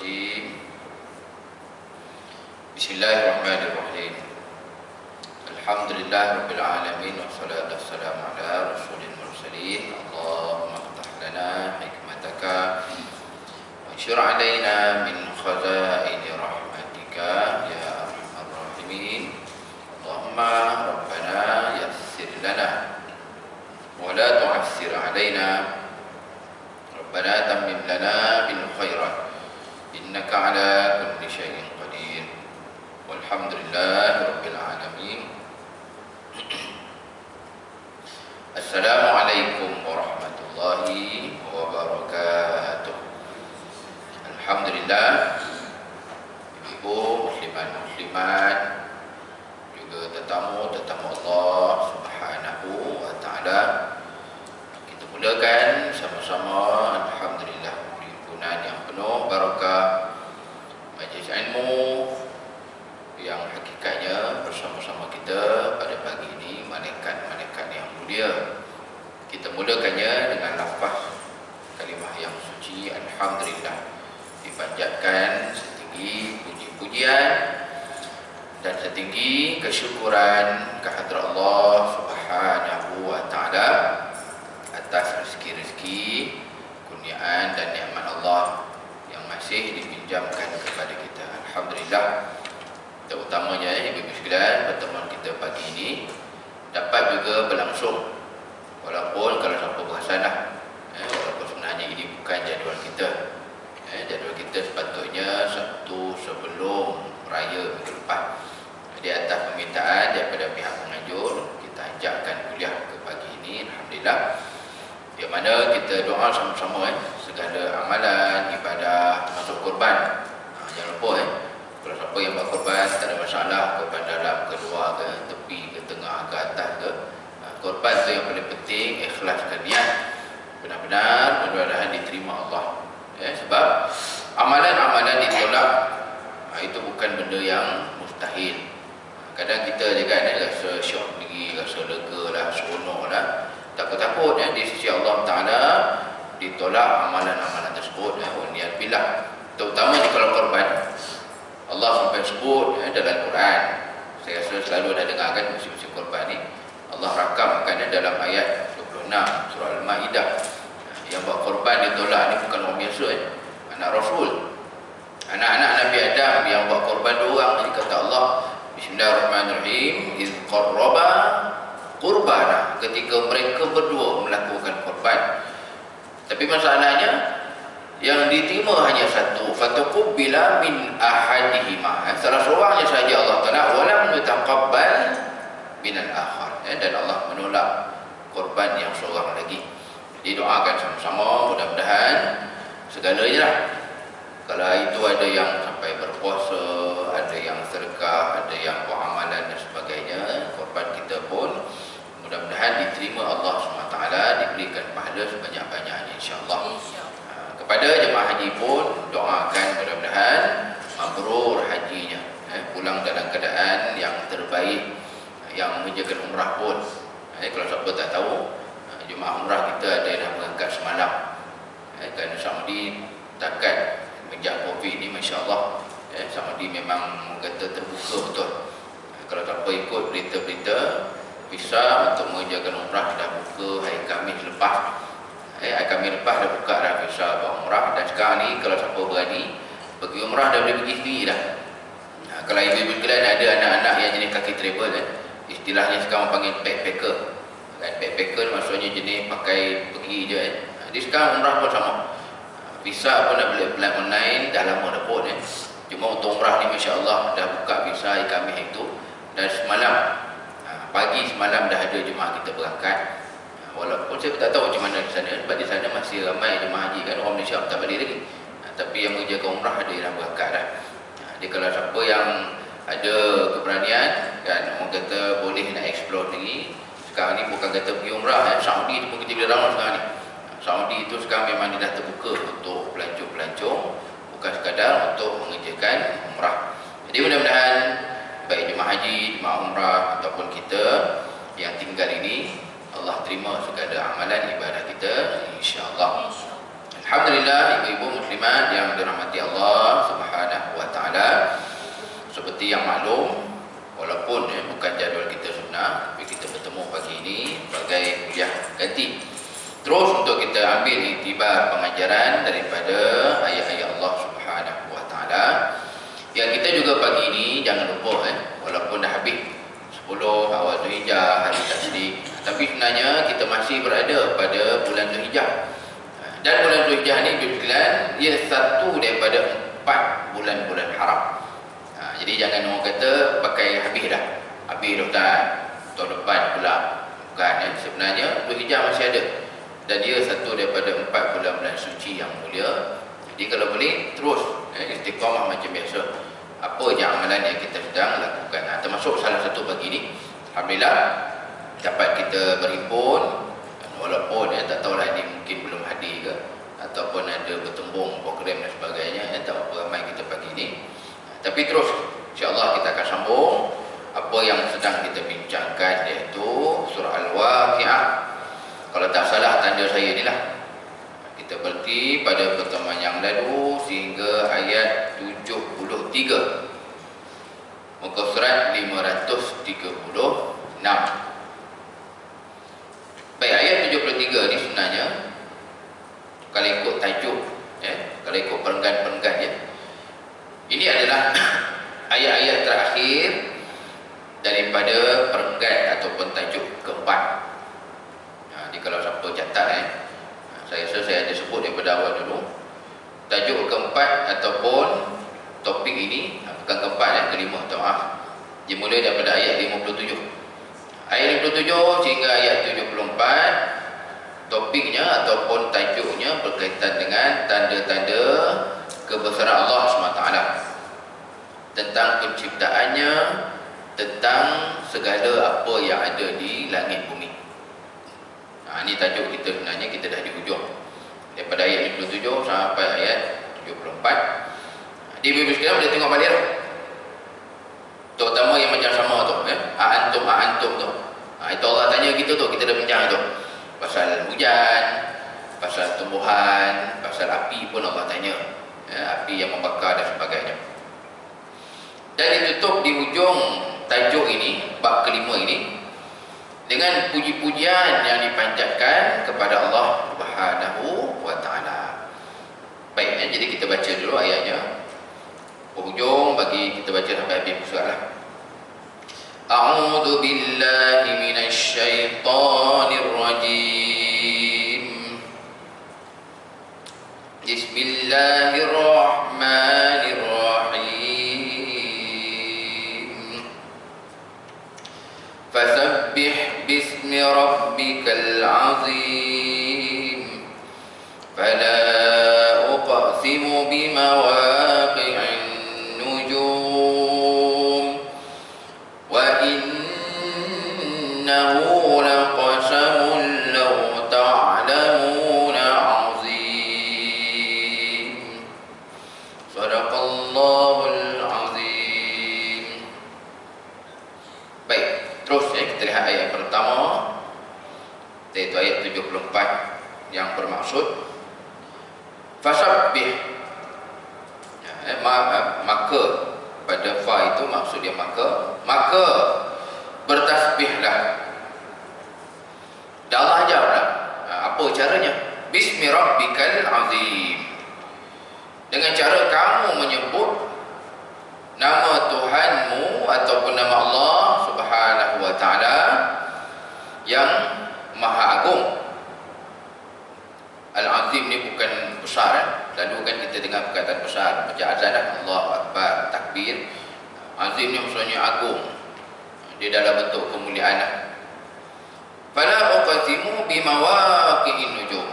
الرجيم بسم الله الرحمن الرحيم الحمد لله رب العالمين والصلاة والسلام على رسول المرسلين اللهم افتح لنا حكمتك وانشر علينا من خزائن رحمتك يا أرحم الراحمين اللهم ربنا يسر لنا ولا تعسر علينا ربنا تمم لنا بالخيرات إنك على كل شيء قدير والحمد لله رب العالمين. السلام عليكم ورحمة الله وبركاته. Alhamdulillah, ibu muslimat juga tetamu Allah Subhanahu wa taala, kita mulakan sama-sama alhamdulillah perhimpunan yang penuh barakah, majlis ilmu yang hakikatnya bersama-sama kita pada pagi ini malaikat-malaikat yang mulia. Kita mulakannya dengan lafaz kalimah yang suci alhamdulillah, dipanjatkan setinggi puji-pujian dan setinggi kesyukuran kehadrat Allah Subhanahu wa taala atas rezeki-rezeki, kurniaan dan nikmat Allah yang masih dipinjamkan kepada kita. Alhamdulillah. Terutamanya ibu-ibu sekalian, pertemuan kita pagi ini dapat juga berlangsung walaupun kalau siapa perasan walaupun sebenarnya ini bukan jadual kita. Jadual kita sepatutnya Sabtu sebelum raya minggu lepas. Di atas permintaan daripada pihak penganjur, kita ajakkan kuliah ke pagi ini. Alhamdulillah. Di mana kita doa sama-sama segala amalan, ibadah, masuk korban. Jangan lupa kalau siapa yang buat korban, tak ada masalah, korban dalam ke luar ke, tepi ke, tengah ke, atas ke. Korban tu yang paling penting, ikhlaskan niat. Benar-benar mudah-mudahan diterima Allah. Sebab amalan-amalan ditolak itu bukan benda yang mustahil. Kadang kita juga rasa syok lagi, rasa lega lah, seronok lah. Takut-takut di sisi Allah Ta'ala ditolak amalan-amalan tersebut. Niat billah. Terutama kalau korban, Allah sampai sebut dalam Quran. Saya rasa selalu dah dengar kan musim-musim korban ni. Allah rakamkan dalam ayat 26 surah Al-Ma'idah. Yang buat korban ditolak ni bukan orang biasa, anak Rasul, anak-anak Nabi Adam yang buat korban dua orang. Ini kata Allah, Bismillahirrahmanirrahim, iz qarraba qurbana, ketika mereka berdua melakukan korban. Tapi masalahnya yang diterima hanya satu, fatuqbila min ahadihima, salah seorangnya saja Allah Taala, walam yutaqabbal min al-akhar, dan Allah menolak korban yang seorang lagi. Didoakan sama-sama, mudah-mudahan segalanya lah. Kalau itu ada yang sampai berpuasa, ada yang sedekah, ada yang buat amalan dan sebagainya, korban kita pun mudah-mudahan diterima Allah SWT, diberikan pahala sebanyak-banyaknya insya-Allah. Kepada jemaah haji pun doakan mudah-mudahan mabrur hajinya, pulang dalam keadaan yang terbaik. Yang mengerjakan umrah pun, kalau siapa tak tahu, jemaah umrah kita ada yang dah berangkat semalam. Kerana Saudi takat menjak Covid ni, masya-Allah, Saudi memang kata terbuka betul. Kalau siapa ikut berita-berita, visa untuk mengerjakan umrah dah buka hari Khamis lepas. Hari Khamis lepas dah buka dah visa buat umrah. Dan sekarang ni kalau siapa berani pergi umrah dah boleh pergi sendiri dah. Kalau ibu-ibu sekalian ada anak-anak yang jenis kaki travel, istilahnya sekarang panggil backpacker. Backpacker maksudnya jenis pakai pergi je. Jadi sekarang umrah pun sama. Visa pun dah boleh apply online, dah lama dah pun. Cuma untuk umrah ni masya-Allah dah buka visa hari Khamis itu. Dan semalam, pagi semalam dah ada jemaah kita berangkat. Walaupun saya tak tahu macam mana di sana, sebab di sana masih ramai jemaah haji kan, orang Malaysia tak balik lagi. Tapi yang mengerjakan umrah ada yang berangkat dah. Jadi kalau siapa yang ada keberanian dan orang kata boleh nak explore lagi, sekarang ni bukan kata pergi umrah, Saudi pun kita boleh ramai sekarang ni. Saudi itu sekarang memang dia dah terbuka untuk pelancong-pelancong, bukan sekadar untuk mengerjakan umrah. Jadi mudah-mudahan baik jemaah haji, jemaah umrah ataupun kita yang tinggal ini, Allah terima segala amalan ibadah kita insya-Allah. Alhamdulillah, ibu-ibu muslimat yang dirahmati Allah daripada ayat-ayat Allah Subhanahu wa taala. Yang kita juga pagi ini jangan lupa walaupun dah habis 10 awal Zulhijjah, hari Tasyrik, tapi sebenarnya kita masih berada pada bulan Zulhijjah. Dan bulan Zulhijjah ni kebetulan ia satu daripada 4 bulan-bulan haram. Jadi jangan orang kata pakai habis dah Ustaz, tahun depan pula. Bukan, sebenarnya Zulhijjah masih ada. Dan dia satu daripada 4 bulan-bulan suci yang mulia. Jadi kalau boleh terus istiqamah macam biasa. Apa je amalan yang kita sedang lakukan. Termasuk salah satu pagi ni, alhamdulillah dapat kita berhimpun. Walaupun tak tahulah ini mungkin belum hadir ke, ataupun ada bertembung program dan sebagainya, tak berapa ramai kita pagi ni. Tapi terus insya-Allah kita akan sambung apa yang sedang kita bincangkan, iaitu surah Al-Waqiah. Kalau tak salah tanda saya ni lah, kita berhenti pada pertemuan yang lalu sehingga ayat 73, muka surat 536. Baik, ayat 73 ni sebenarnya kalau ikut tajuk, kalau ikut perenggan-perenggan ini adalah ayat-ayat terakhir daripada perenggan ataupun tajuk keempat. Jadi kalau siapa catat, saya rasa saya ada sebut daripada awal dulu. Tajuk keempat ataupun topik ini, bukan keempat, kelima, dimulai daripada ayat 57. Ayat 57 hingga ayat 74, topiknya ataupun tajuknya berkaitan dengan tanda-tanda kebesaran Allah SWT, tentang penciptaannya, tentang segala apa yang ada di langit bumi. Ini tajuk kita sebenarnya, kita dah di hujung daripada ayat 57 sampai ayat 74. Di Bible sekarang boleh tengok balik terutama yang macam sama tu, antum tu. Itu Allah tanya kita tu, kita dah bincang tu. Pasal hujan, pasal tumbuhan, pasal api pun Allah tanya. Api yang membakar dan sebagainya. Dan ditutup di hujung tajuk ini, bab kelima ini, dengan puji-pujian yang dipanjatkan kepada Allah Subhanahu wa taala. Baik, jadi kita baca dulu ayatnya. Hujung bagi kita baca sampai habis surah. A'udzu billahi minasy syaithanir rajim. Bismillahirrahmanirrahim. Fasabbih bismi rabbikal azim. Fala uqsimu bimawaqi'in innahu laqasamun law ta'lamuna 'azim. Sadaqallahul 'azim. Baik, terus kita lihat ayat pertama, iaitu ayat 74 yang bermaksud fasabbih. Maka pada fa itu maksud dia maka bertasbihlah. Dan Allah jawablah, apa caranya? Bismi rabbikal azim, dengan cara kamu menyebut nama Tuhanmu ataupun nama Allah Subhanahu wa taala yang Maha Agung. Al-Azim ni bukan besar. Lalu kan kita dengar perkataan besar macam azan, Allahu Akbar, takbir. Azim ni maksudnya agung, dia dalam bentuk kemuliaan. Fala uqsimu bimawaqi'in nujum,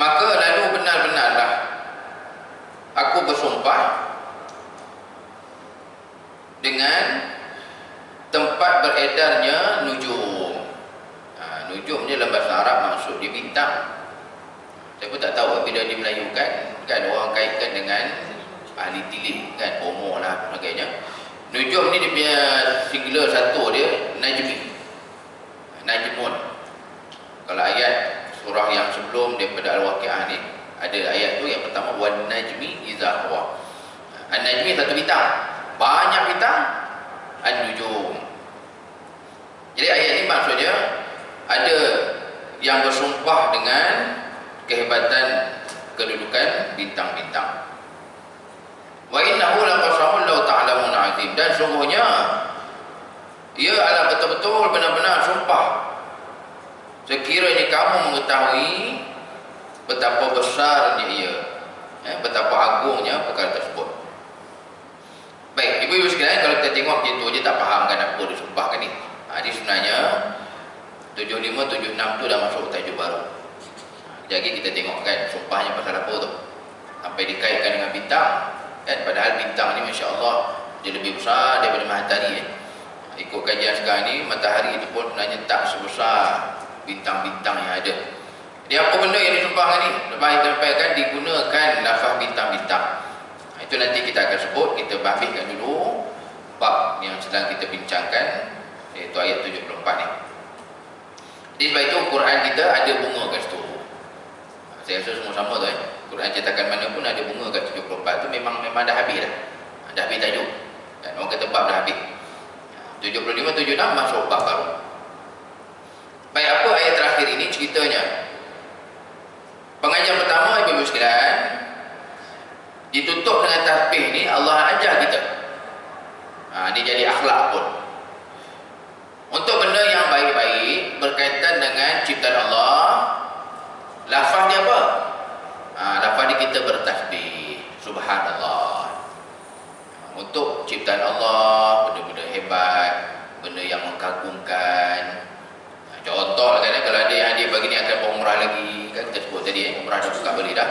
maka lalu benar-benarlah aku bersumpah dengan tempat beredarnya nujum. Nujum ni dalam bahasa Arab maksud dia bintang. Saya pun tak tahu bila dimelayukan, kan orang kaitkan dengan ahli tilik, kan bomoh lah sebagainya. Nujum ni dia punya singular satu dia najmi, najmun. Kalau ayat surah yang sebelum daripada Al-Waqiah ni ada ayat tu yang pertama wan najmi iza hawa. An-najmi satu bintang, banyak bintang, an-nujum. Jadi ayat ni maksudnya ada yang bersumpah dengan kehebatan kedudukan bintang-bintang. Wa innahu laqasamun law ta'lamun azim, dan sungguhnya ia adalah betul-betul benar-benar sumpah sekiranya kamu mengetahui betapa besarnya ia, betapa agungnya perkara tersebut. Baik, ibu-ibu sekalian, kalau kita tengok begitu je tak faham kan apa disumpahkan ni. Ini sebenarnya 75, 76 tu dah masuk tajuk baru. Jadi kita tengok kan sumpahnya pasal apa tu, sampai dikaitkan dengan bintang kan, padahal bintang ni Masya Allah dia lebih besar daripada matahari. Ikut kajian sekarang ni, matahari itu pun sebenarnya tak sebesar bintang-bintang yang ada. Jadi apa benda yang disumpahkan ni? Lepas kita sampaikan digunakan lafaz bintang-bintang. Itu nanti kita akan sebut. Kita bahaskan dulu bab yang sedang kita bincangkan, iaitu ayat 74 ni. Jadi sebab itu Quran kita ada bunga kat situ. Saya rasa semua sama tu Quran cetakan mana pun ada bunga kat 74 tu, memang dah habis dah. Dah habis tajuk. Dan orang kata bab dah habis. 75, 76 masuk bab baru. Baik, apa ayat terakhir ini ceritanya? Pengajian pertama ibu-ibu sekalian ditutup dengan tasbih ni, Allah ajar kita. Ini jadi akhlak pun. Untuk benda yang baik-baik berkaitan dengan ciptaan Allah, lafaz dia apa? Lafaz dia kita bertasbih, subhanallah. Untuk ciptaan Allah, benda-benda hebat, benda yang mengagumkan. Contoh kan, kalau ada yang dia bagi ni akan berumrah lagi, kan kita sebut tadi umrah dah buka balik dah.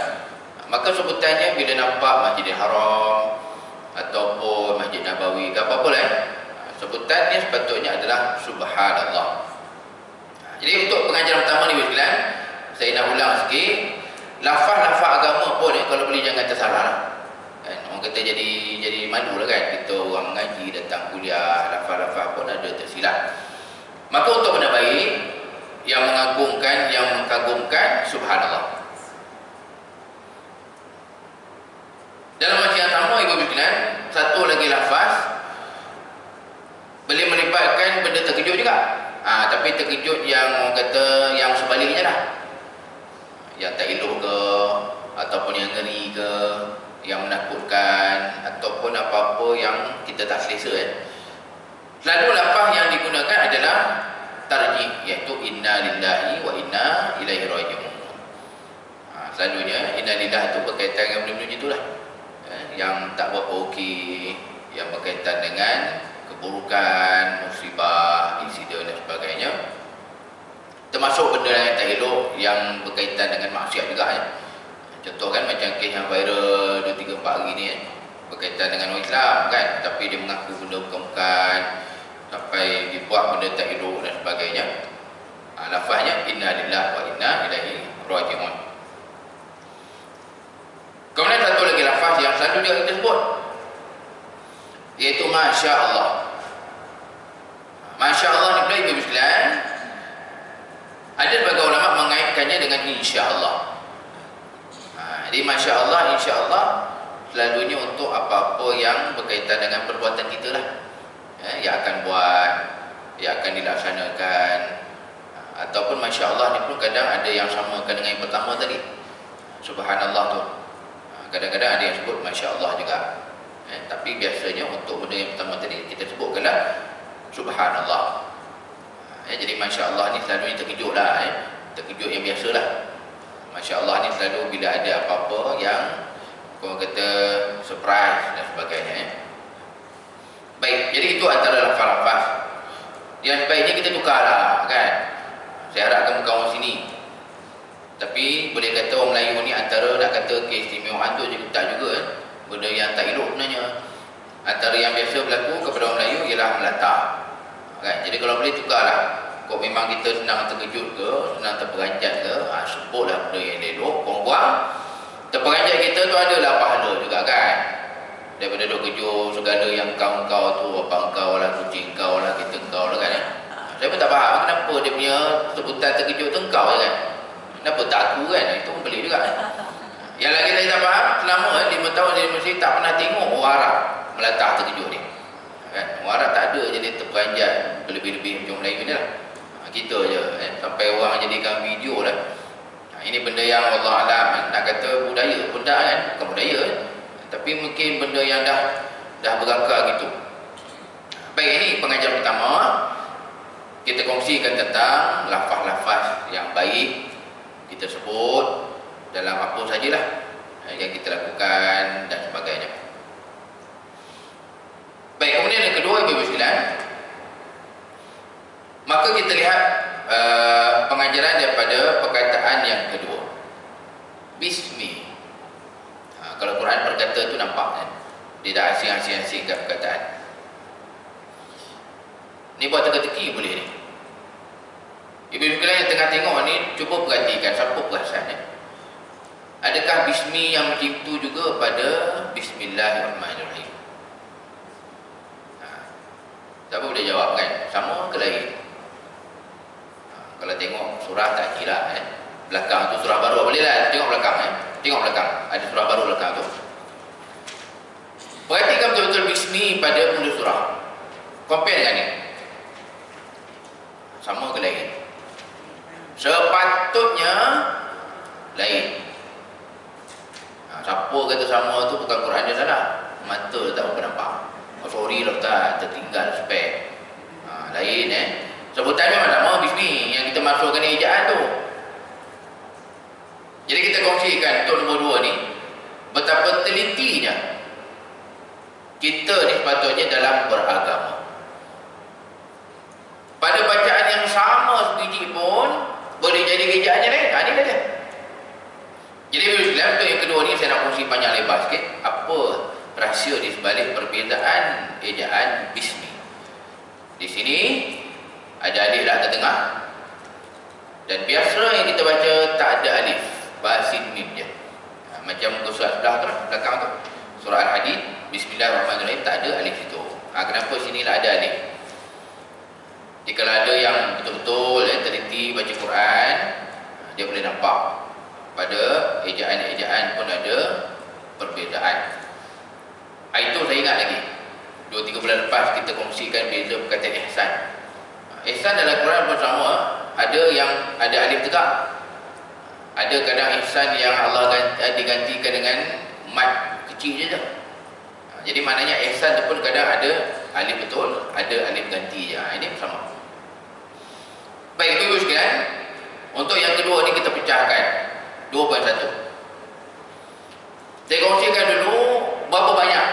Maka sebutannya bila nampak Masjidil Haram ataupun Masjid Nabawi ke apa-apa lah, sebutannya sepatutnya adalah subhanallah. Jadi untuk pengajaran pertama ni sekalian, saya nak ulang sikit, lafaz-lafaz agama pun kalau boleh jangan tersalah lah. Kan, orang kata jadi malu lah kan, kita orang mengaji datang kuliah, lafaz-lafaz pun ada tersilap. Maka untuk benda baik yang mengagungkan, yang mengkagumkan, subhanallah. Dalam macam yang sama ibu sekalian, satu lagi lafaz boleh melibatkan benda terkejut juga. Tapi terkejut yang orang kata yang sebaliknya lah, yang tak elok ke, ataupun yang ngeri ke, yang menakutkan, ataupun apa-apa yang kita tak selesa. Selalu lafaz yang digunakan adalah tarjih, iaitu inna lillahi wa inna ilaihi raji'un. Selalunya inna lillahi itu berkaitan dengan benda-benda itulah, yang tak berapa okey, yang berkaitan dengan keburukan, musibah, insiden dan sebagainya. Termasuk benda yang tak elok yang berkaitan dengan maksiat juga. Contoh kan macam kes yang viral 2-3-4 hari ni berkaitan dengan orang Islam kan, tapi dia mengaku benda bukan, sampai dibuat benda tak elok dan sebagainya. Lafaznya inna lillahi wa inna ilaihi raji'un. Kemudian satu lagi lafaz yang selalu juga kita sebut, iaitu Masya Allah. Masya Allah ni pula ibu sekalian, ada beberapa ulama mengaitkannya dengan insya Allah. Jadi Masya Allah, insya Allah selalunya untuk apa-apa yang berkaitan dengan perbuatan kita lah, yang akan buat, yang akan dilaksanakan. Ataupun Masya Allah ni pun kadang ada yang samakan dengan yang pertama tadi, subhanallah tu. Kadang-kadang ada yang sebut Masya Allah juga. Tapi biasanya untuk benda yang pertama tadi kita sebutkanlah subhanallah. Jadi Masya Allah ni selalunya terkejut lah, terkejut yang biasa lah. Masya Allah ni selalu bila ada apa-apa yang orang kata surprise dan sebagainya. Baik, jadi itu antara lafaz-lafaz yang sebaiknya kita tukar lah kan. Saya harapkan bukan orang sini, tapi boleh kata orang Melayu ni antara nak kata keistimewaan tu juga tak juga benda yang tak elok sebenarnya. Antara yang biasa berlaku kepada orang Melayu ialah melata kan. Jadi kalau boleh tukarlah. Kok memang kita senang terkejut ke, senang terperanjat ke, sebutlah benda yang elok, buang-buang. Terperanjat kita tu adalah pahala juga kan, daripada duk kejut segala yang kau tu, apa engkau lah, kucing kau lah, kita kau lah kan. Saya pun tak faham kenapa dia punya sebutan terkejut tu engkau je kan, kenapa tak aku kan. Itu pun pelik juga. Yang lagi saya tak faham, selama 5 tahun di Malaysia tak pernah tengok orang Arab melatah terkejut ni kan. Orang Arab tak ada jadi terperanjat berlebih-lebih macam Melayu ni lah. Kita je sampai orang jadikan video lah. Ini benda yang Allah alam, nak kata budaya pun dah kan, bukan budaya, tapi mungkin benda yang dah berakar gitu. Baik, ini pengajaran pertama. Kita kongsikan tentang lafaz-lafaz yang baik kita sebut dalam apa sajalah yang kita lakukan dan sebagainya. Baik, kemudian yang kedua, Ibu sekalian, maka kita lihat pengajaran daripada perkataan yang kedua, Bismi. Kalau Quran berkata tu nampak kan, dia dah asing-asing kat perkataan. Ni buat teka-teki boleh ni. Ibu sekalian yang tengah tengok ni, cuba perhatikan siapa perasaannya. Adakah Bismi yang macam itu juga pada Bismillahirrahmanirrahim? Siapa boleh jawab kan? Sama ke lain? Kalau tengok surah tak kira belakang tu surah baru boleh lah. Tengok belakang tengok belakang, ada surah baru belakang tu. Perhatikan betul-betul Bismi pada mula surah. Compare dengan ni. Sama ke lain? Sepatutnya lain. Siapa kata sama tu bukan Quran dia salah. Mata dia tak berapa nampak. Oh, sorry lah Ustaz, tertinggal spek. Lain sebutan memang sama Bismi yang kita masukkan ejaan tu. Jadi kita kongsikan untuk nombor 2 ni, betapa telitinya kita ni sepatutnya dalam beragama. Pada bacaan yang sama sebiji pun boleh jadi ejaan yang lain. Ini dia. Jadi untuk yang kedua ni saya nak kongsi panjang lebar sikit apa rahsia di sebalik perbezaan ejaan Bismi. Di sini ada alif dah tertengah, dan biasa yang kita baca tak ada alif, basin mim je. Macam surat sebelah tu belakang tu, surah Al-Hadid, Bismillahirrahmanirrahim, tak ada alif itu. Kenapa sini lah ada alif? Jika ada yang betul-betul yang teliti baca Quran, dia boleh nampak pada ejaan-ejaan pun ada perbezaan. Itu saya ingat lagi 2-3 bulan lepas kita kongsikan beza perkataan ihsan. Ihsan dalam Quran pun sama, ada yang ada alif tegak, ada kadang ihsan yang Allah digantikan dengan mat kecil je. Jadi maknanya ihsan tu pun kadang ada alif betul, ada alif ganti je. Ini sama. Baik, Ibu sekalian, untuk yang kedua ni kita pecahkan 2.1. Saya kongsikan dulu berapa banyak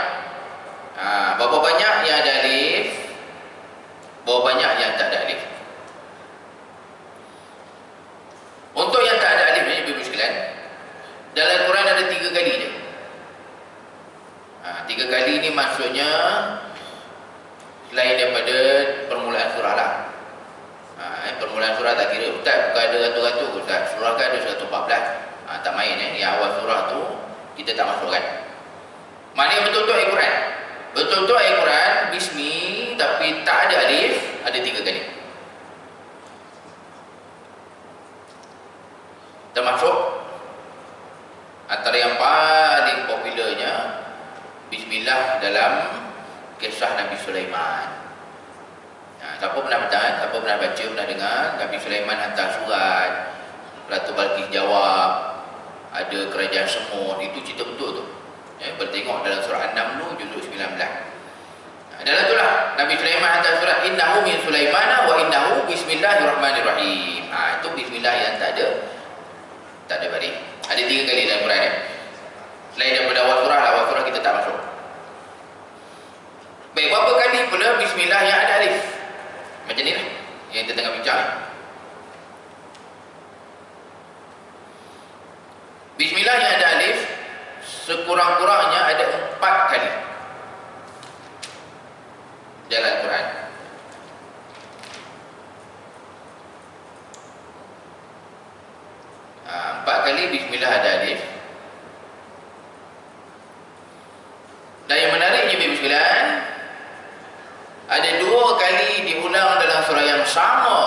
berapa banyak yang ada alif, berapa banyak yang tak ada alif. Untuk yang tak ada alif ni, Ibu sekalian, dalam Quran ada 3 kali je. 3 kali ni maksudnya selain daripada permulaan surah lah. Permulaan surah tak kira, Ustaz bukan ada ratus-ratus, Ustaz surah kan ada 114. Tak main yang awal surah tu kita tak masukkan. Maknanya betul-betul ayat Quran, betul-betul ayat Quran Bismi tapi tak ada alif, ada 3 kali. Termasuk antara yang paling popularnya Bismillah dalam kisah Nabi Sulaiman. Siapa pernah baca, pernah dengar Nabi Sulaiman hantar surat, Ratu Balqis jawab, ada kerajaan semut, itu cerita betul tu. Boleh tengok dalam surah An-Naml juzuk 19. Dalam itulah Nabi Sulaiman hantar surat, innahu min Sulaimana wa innahu bismillahirrahmanirrahim. Itu bismillah yang tak ada baris. Ada 3 kali dalam Quran selain daripada awal surah kita tak masuk. Baik, berapa kali pula bismillah yang ada alif? Macam ni lah yang kita tengah bincang. Bismillah yang ada alif sekurang-kurangnya ada 4 kali dalam Quran. Empat kali bismillah ada alif. Dan yang menariknya Ibu sekalian, ada 2 kali diulang dalam surah yang sama,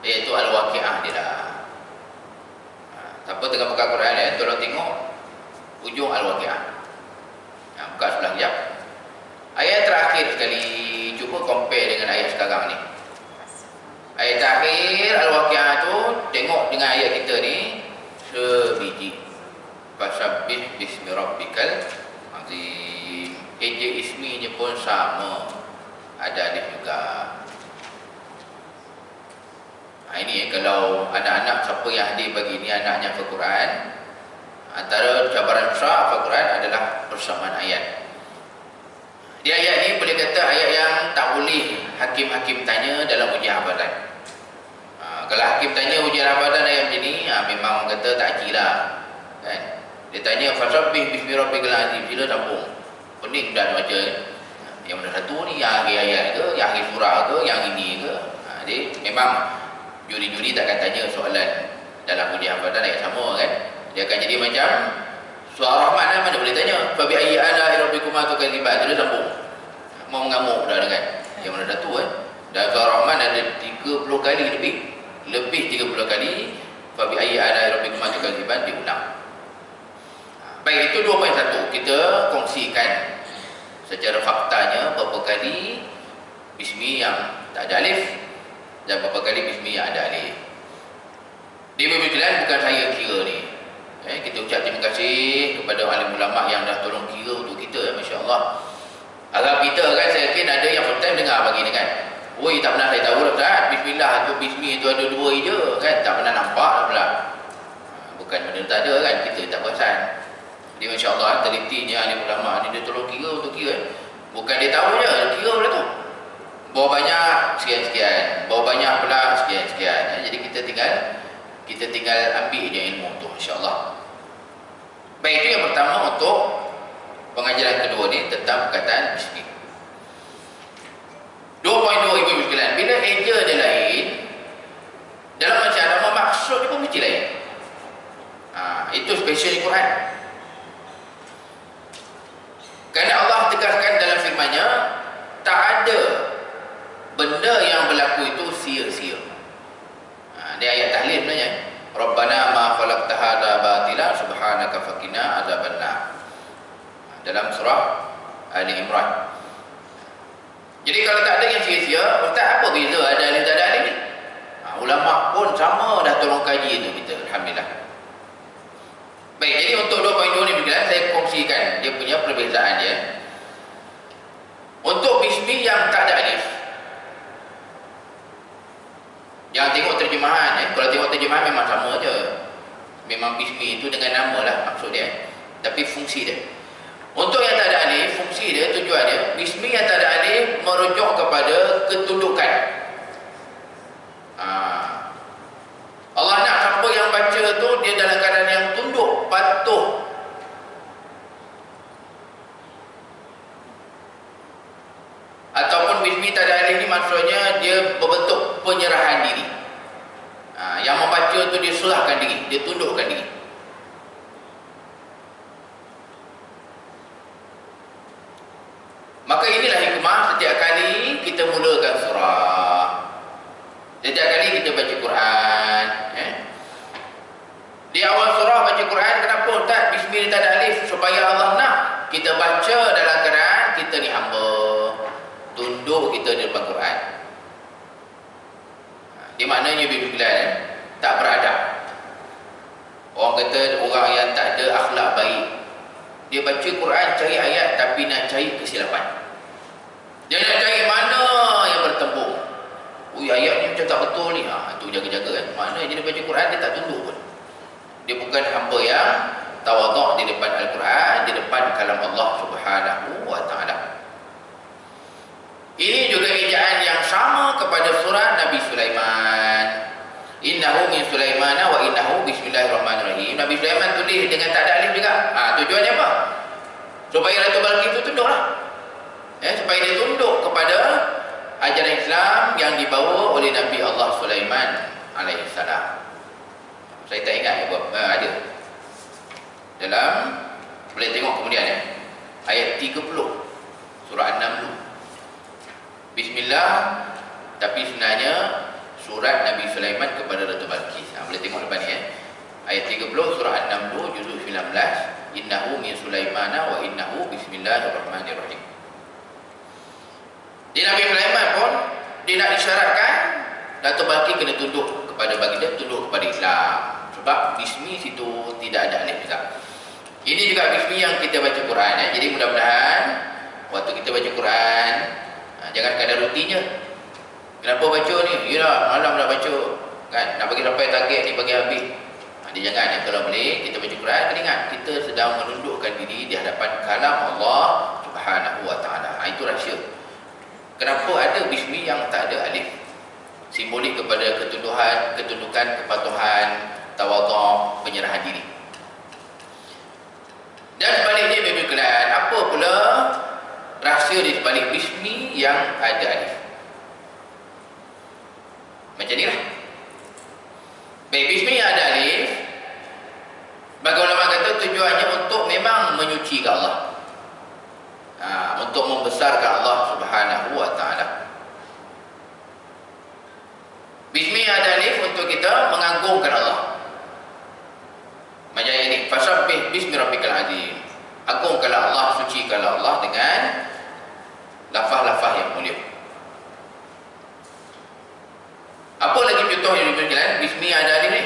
iaitu Al-Waqi'ah dia dah. Siapa tengah buka Quran tolong tengok ujung Al-Waqi'ah. Buka sebelah kejap. Ayat terakhir sekali, cuba compare dengan ayat sekarang ni. Ayat akhir Al-Waqi'ah tu tengok dengan ayat kita ni sebiji. Fasabbih bismi rabbikal azim. Eja isminya pun sama, ada alif juga. Ini kalau anak-anak siapa yang hadir pagi ni anaknya Al-Quran, antara cabaran besar Al-Quran adalah persamaan ayat. Di ayat ni boleh kata ayat yang tak boleh hakim-hakim tanya dalam ujian hafalan. Kalau hakim tanya ujian hafalan ayat macam ni, memang orang kata tak kira kan. Dia tanya fasabbih bismi rabbikal azim, sila sambung. Pening dah baca. Yang mana satu ni, yang akhir ayat ke, yang akhir surah ke, yang ini ke. Jadi memang juri-juri takkan tanya soalan dalam ujian hafalan ayat sama kan. Dia akan jadi macam surah Rahman mana boleh tanya fa bi ayyi ala rabbikuma tukadziban, terus sambung. Mau mengamuk dah kan. Yang mana satu kan. Dan surah Rahman ada 30 kali lebih 30 kali fa bi ayyi ala rabbikuma tukadziban diulang. Baik, itu 2.1 kita kongsikan secara faktanya berapa kali bismi yang tak ada alif dan berapa kali bismi yang ada alif. Di pemikiran bukan saya kira ni. Kita ucap terima kasih kepada alim ulama yang dah tolong kira untuk kita, masya-Allah. Agak kita kan, saya yakin ada yang first time dengar pagi ni kan. Oi, tak pernah saya tahu dah Ustaz, bismillah tu bismi tu ada 2 je kan, tak pernah nampak dah pula. Bukan benda tak ada kan, kita tak perasan. Jadi masya-Allah telitinya alim ulama ni dia tolong kira untuk kira. Bukan dia tahu je, dia kira pula tu. Bawa banyak sekian-sekian, bawa banyak pula sekian-sekian. Jadi kita tinggal ambil je ilmu tu, insya-Allah. Baik, itu yang pertama untuk pengajaran kedua ni tentang perkataan bismi. 2.2 ibu sekalian, bila eja dia lain dalam baca agama, maksud dia pun mesti lain. Itu special di Quran. Kerana Allah tegaskan dalam firman-Nya, tak ada benda yang berlaku itu sia-sia. Dia ayat tahlil sebenarnya. Rabbana ma khalaqta hadza batila subhanaka faqina azabannar. Dalam surah Ali Imran. Jadi kalau tak ada yang sia-sia, ustaz apa beza ada alif tak ada alif ni? Ulama pun sama dah tolong kaji itu kita, alhamdulillah. Baik, jadi untuk 2.2 ni bila saya kongsikan dia punya perbezaan dia. Untuk bismi yang tak ada alif, jangan tengok terjemahan Kalau tengok terjemahan memang sama je. Memang bismi itu dengan nama lah maksud dia. Tapi fungsi dia. Untuk yang tak ada alif, fungsi dia, tujuan dia, bismi yang tak ada alif merujuk kepada ketundukan. Allah nak siapa yang baca tu dia dalam keadaan yang tunduk, patuh. Ataupun bismi tak ada alif ni maksudnya dia berbentuk penyerahan diri. Yang membaca tu dia serahkan diri, dia tundukkan diri. Maka inilah hikmah setiap kali kita mulakan surah, setiap kali kita baca Quran. Di awal surah baca Quran, kenapa Ustaz bismillah tak ada alif? Supaya Allah nak kita baca dalam keadaan kita ni hamba, tunduk kita di depan Quran. Di maknanya bismillah tak beradab. Orang kata orang yang tak ada akhlak baik, dia baca Quran cari ayat tapi nak cari kesilapan. Dia nak cari mana yang bertembung. Ayat ni macam tak betul ni. Itu jaga-jaga kan. Maknanya dia baca Quran dia tak tunduk pun. Dia bukan hamba yang tawaduk di depan Al-Quran, di depan kalam Allah Subhanahu wa taala. Ini juga ejaan yang sama kepada surah Nabi Sulaiman. Innahu min Sulaimana wa innahu bismillahirrahmanirrahim. Nabi Sulaiman tulis dengan tak ada alif juga. Tujuannya apa? Supaya Ratu Balqis itu tunduklah. Supaya dia tunduk kepada ajaran Islam yang dibawa oleh Nabi Allah Sulaiman alaihissalam. Saya tak ingat ada. Dalam boleh tengok kemudian ayat 30 surah An-Naml. Bismillah, tapi sebenarnya surat Nabi Sulaiman kepada Ratu Balqis. Boleh tengok depan ni ayat 30 surah An-Naml juzuk 19. Innahu min Sulaimana wa innahu bismillahirrahmanirrahim. Di Nabi Sulaiman pun dia nak isyaratkan Datuk Baki kena tunduk kepada baginda, tunduk kepada Islam. Sebab bismi situ tidak ada alif Ustaz. Ini juga bismi yang kita baca Quran ya. Jadi mudah-mudahan waktu kita baca Quran, jangan sekadar rutinnya. Kenapa baca ni? Yalah, malam dah baca. Kan? Nak bagi sampai target ni bagi habis. Dia jangan ya. Kalau boleh kita baca Quran, kena ingat kita sedang menundukkan diri di hadapan kalam Allah Subhanahu wa taala. Itu rahsia. Kenapa ada bismi yang tak ada alif? Simbolik kepada ketundukan, kepatuhan, tawadhu, penyerahan diri. Dan sebaliknya Baby Kelan, apa pula rahsia di sebalik bismi yang ada alif? Macam ni lah. Baik, bismi yang ada alif, bagi ulama kata tujuannya untuk memang menyucikan Allah, untuk membesarkan Allah Subhanahu wa taala. Bismi yang ada alif untuk kita mengagungkan Allah. Macam ini, fasabbih bismi rabbikal azim. Agungkanlah Allah, sucikanlah Allah dengan lafaz-lafaz yang mulia. Apa lagi contoh yang diberikan? Bismi ada alif ni.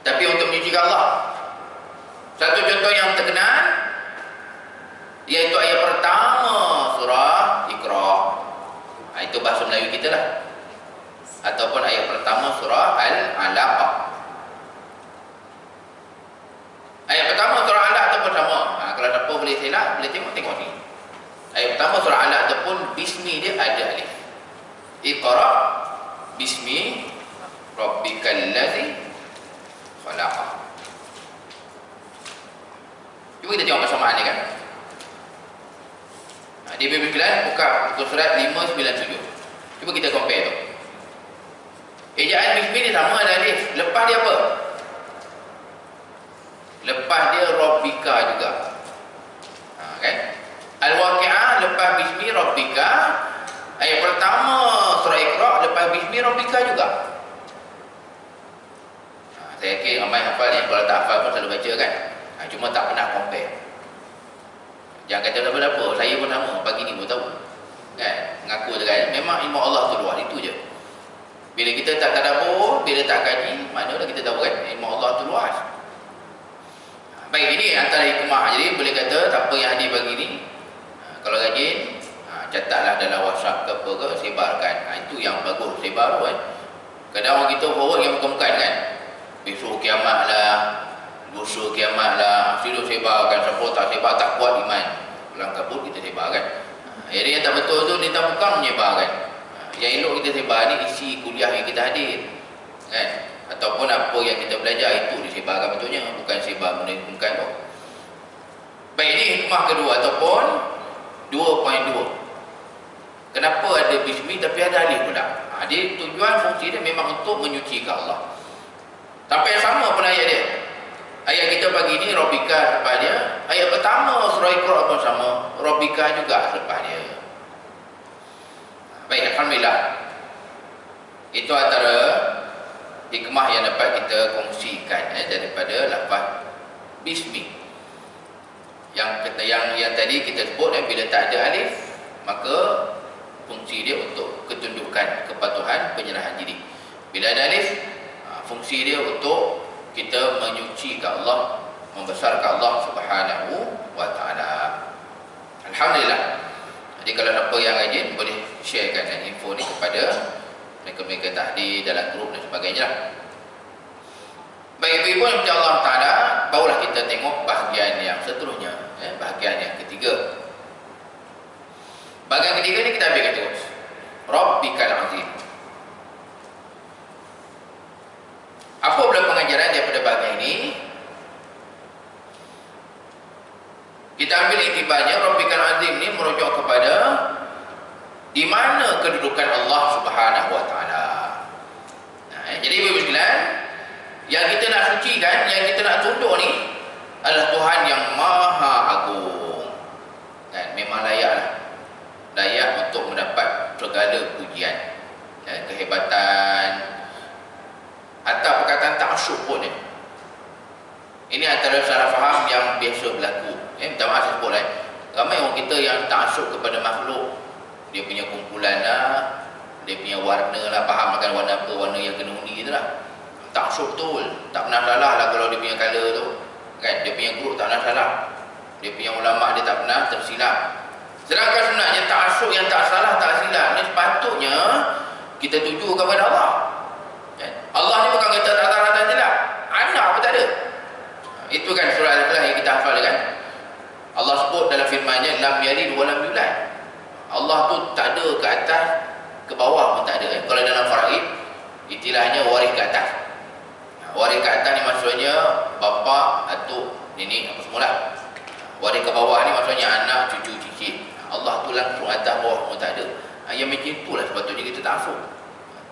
Tapi untuk menyucikan Allah. Satu contoh yang terkenal iaitu ayat pertama surah Iqra. Itu bahasa Melayu kita lah. Ataupun ayat pertama surah Al-Alaq. Ayat pertama surah Al-Alaq tu pun sama. Kalau siapa boleh silap, boleh tengok ni. Ayat pertama surah Al-Alaq tu pun bismi dia ada alif. Iqra bismi rabbikal ladzi khalaq. Cuba kita tengok persamaan ni kan. Di Baby Kelan buka buku surat 597. Cuba kita compare tu. Ejaan bismi ni sama ada alif. Lepas dia apa? Lepas dia Rabbika juga. Kan? Al-Waqi'ah lepas bismi Rabbika. Ayat pertama surah Iqra lepas bismi Rabbika juga. Saya yakin ramai hafal ni. Kalau tak hafal pun selalu baca kan. Cuma tak pernah compare. Jangan kata apa-apa. Saya pun sama. Pagi ni pun tahu. Kan? Mengaku je kan. Memang ilmu Allah tu luar. Itu je. Bila kita tak tadabbur, bila tak kaji, mana dah kita tahu kan ilmu Allah tu luas. Baik, ini antara hikmah. Jadi boleh kata tak apa yang hadir pagi ni, kalau rajin, catatlah dalam WhatsApp ke apa ke, sebarkan. Itu yang bagus, sebar kan. Kadang orang kita forward yang bukan-bukan kan. Besok kiamat lah, lusa kiamat lah, sudah sebarkan. Siapa tak sebar, tak kuat iman. Pulang kabut kita sebarkan. Jadi yang tak betul tu, dia tak bukan menyebarkan. Yang elok kita sebar ni isi kuliah yang kita hadir kan? Ataupun apa yang kita belajar itu disebarkan betulnya, bukan sebar benda bukan tu. Baik, ini hikmah kedua ataupun 2.2. Kenapa ada bismi tapi ada alif pula? Dia tujuan fungsi dia memang untuk menyucikan Allah. Sampai yang sama pun ayat dia. Ayat kita pagi ni Rabbika lepas dia. Ayat pertama surah Iqra pun sama, Rabbika juga lepas dia. Baik, alhamdulillah. Itu antara hikmah yang dapat kita kongsikan daripada lafaz bismi. Yang tadi kita sebut bila tak ada alif, maka fungsi dia untuk ketundukan, kepatuhan, penyerahan diri. Bila ada alif, fungsi dia untuk kita menyucikan Allah, membesarkan Allah Subhanahu wa taala. Alhamdulillah. Jadi kalau siapa yang rajin boleh sharekan info ni kepada mereka-mereka tahdir dalam grup dan sebagainya lah. Baik, ibu-ibu yang Allah Ta'ala, barulah kita tengok bahagian yang seterusnya, bahagian yang ketiga. Bahagian ketiga ni kita ambil terus. Rabbikal azim. Apa pula pengajaran daripada bahagian ini? Kita ambil intibarnya, Rabbikal azim ni merujuk kepada di mana kedudukan Allah Subhanahu wa taala. Jadi ibu sekalian, yang kita nak sucikan, yang kita nak tunduk ni adalah Tuhan yang Maha Agung. Dan memang layak untuk mendapat segala pujian, kehebatan, atau perkataan ta'asyuk pun ni. Ini antara salah faham yang biasa berlaku. Minta maaf saya sebut ramai orang kita yang ta'asyuk kepada makhluk. Dia punya kumpulan lah, Dia punya warna lah, faham kan warna apa, warna yang kena undi tu lah. Taksub betul, tak pernah salah lah kalau dia punya colour tu kan. Dia punya group tak pernah salah, dia punya ulama' dia tak pernah tersilap. Sedangkan sebenarnya taksub yang tak salah tak silap ni sepatutnya kita tuju kepada Allah kan? Allah ni bukan kata tak salah tak silap, anak pun tak ada. Itu kan surah Al-Ikhlas yang kita hafal kan. Allah sebut dalam firman-Nya lam yalid wa lam yulad. Allah tu tak ada ke atas, ke bawah pun tak ada. Kalau dalam faraid istilahnya waris ke atas. Waris ke atas ni maksudnya bapa, atuk, nenek apa semula. Waris ke bawah ni maksudnya anak, cucu, cicit. Allah tu langsung atas bawah pun tak ada. Yang macam itulah sepatutnya kita taksub.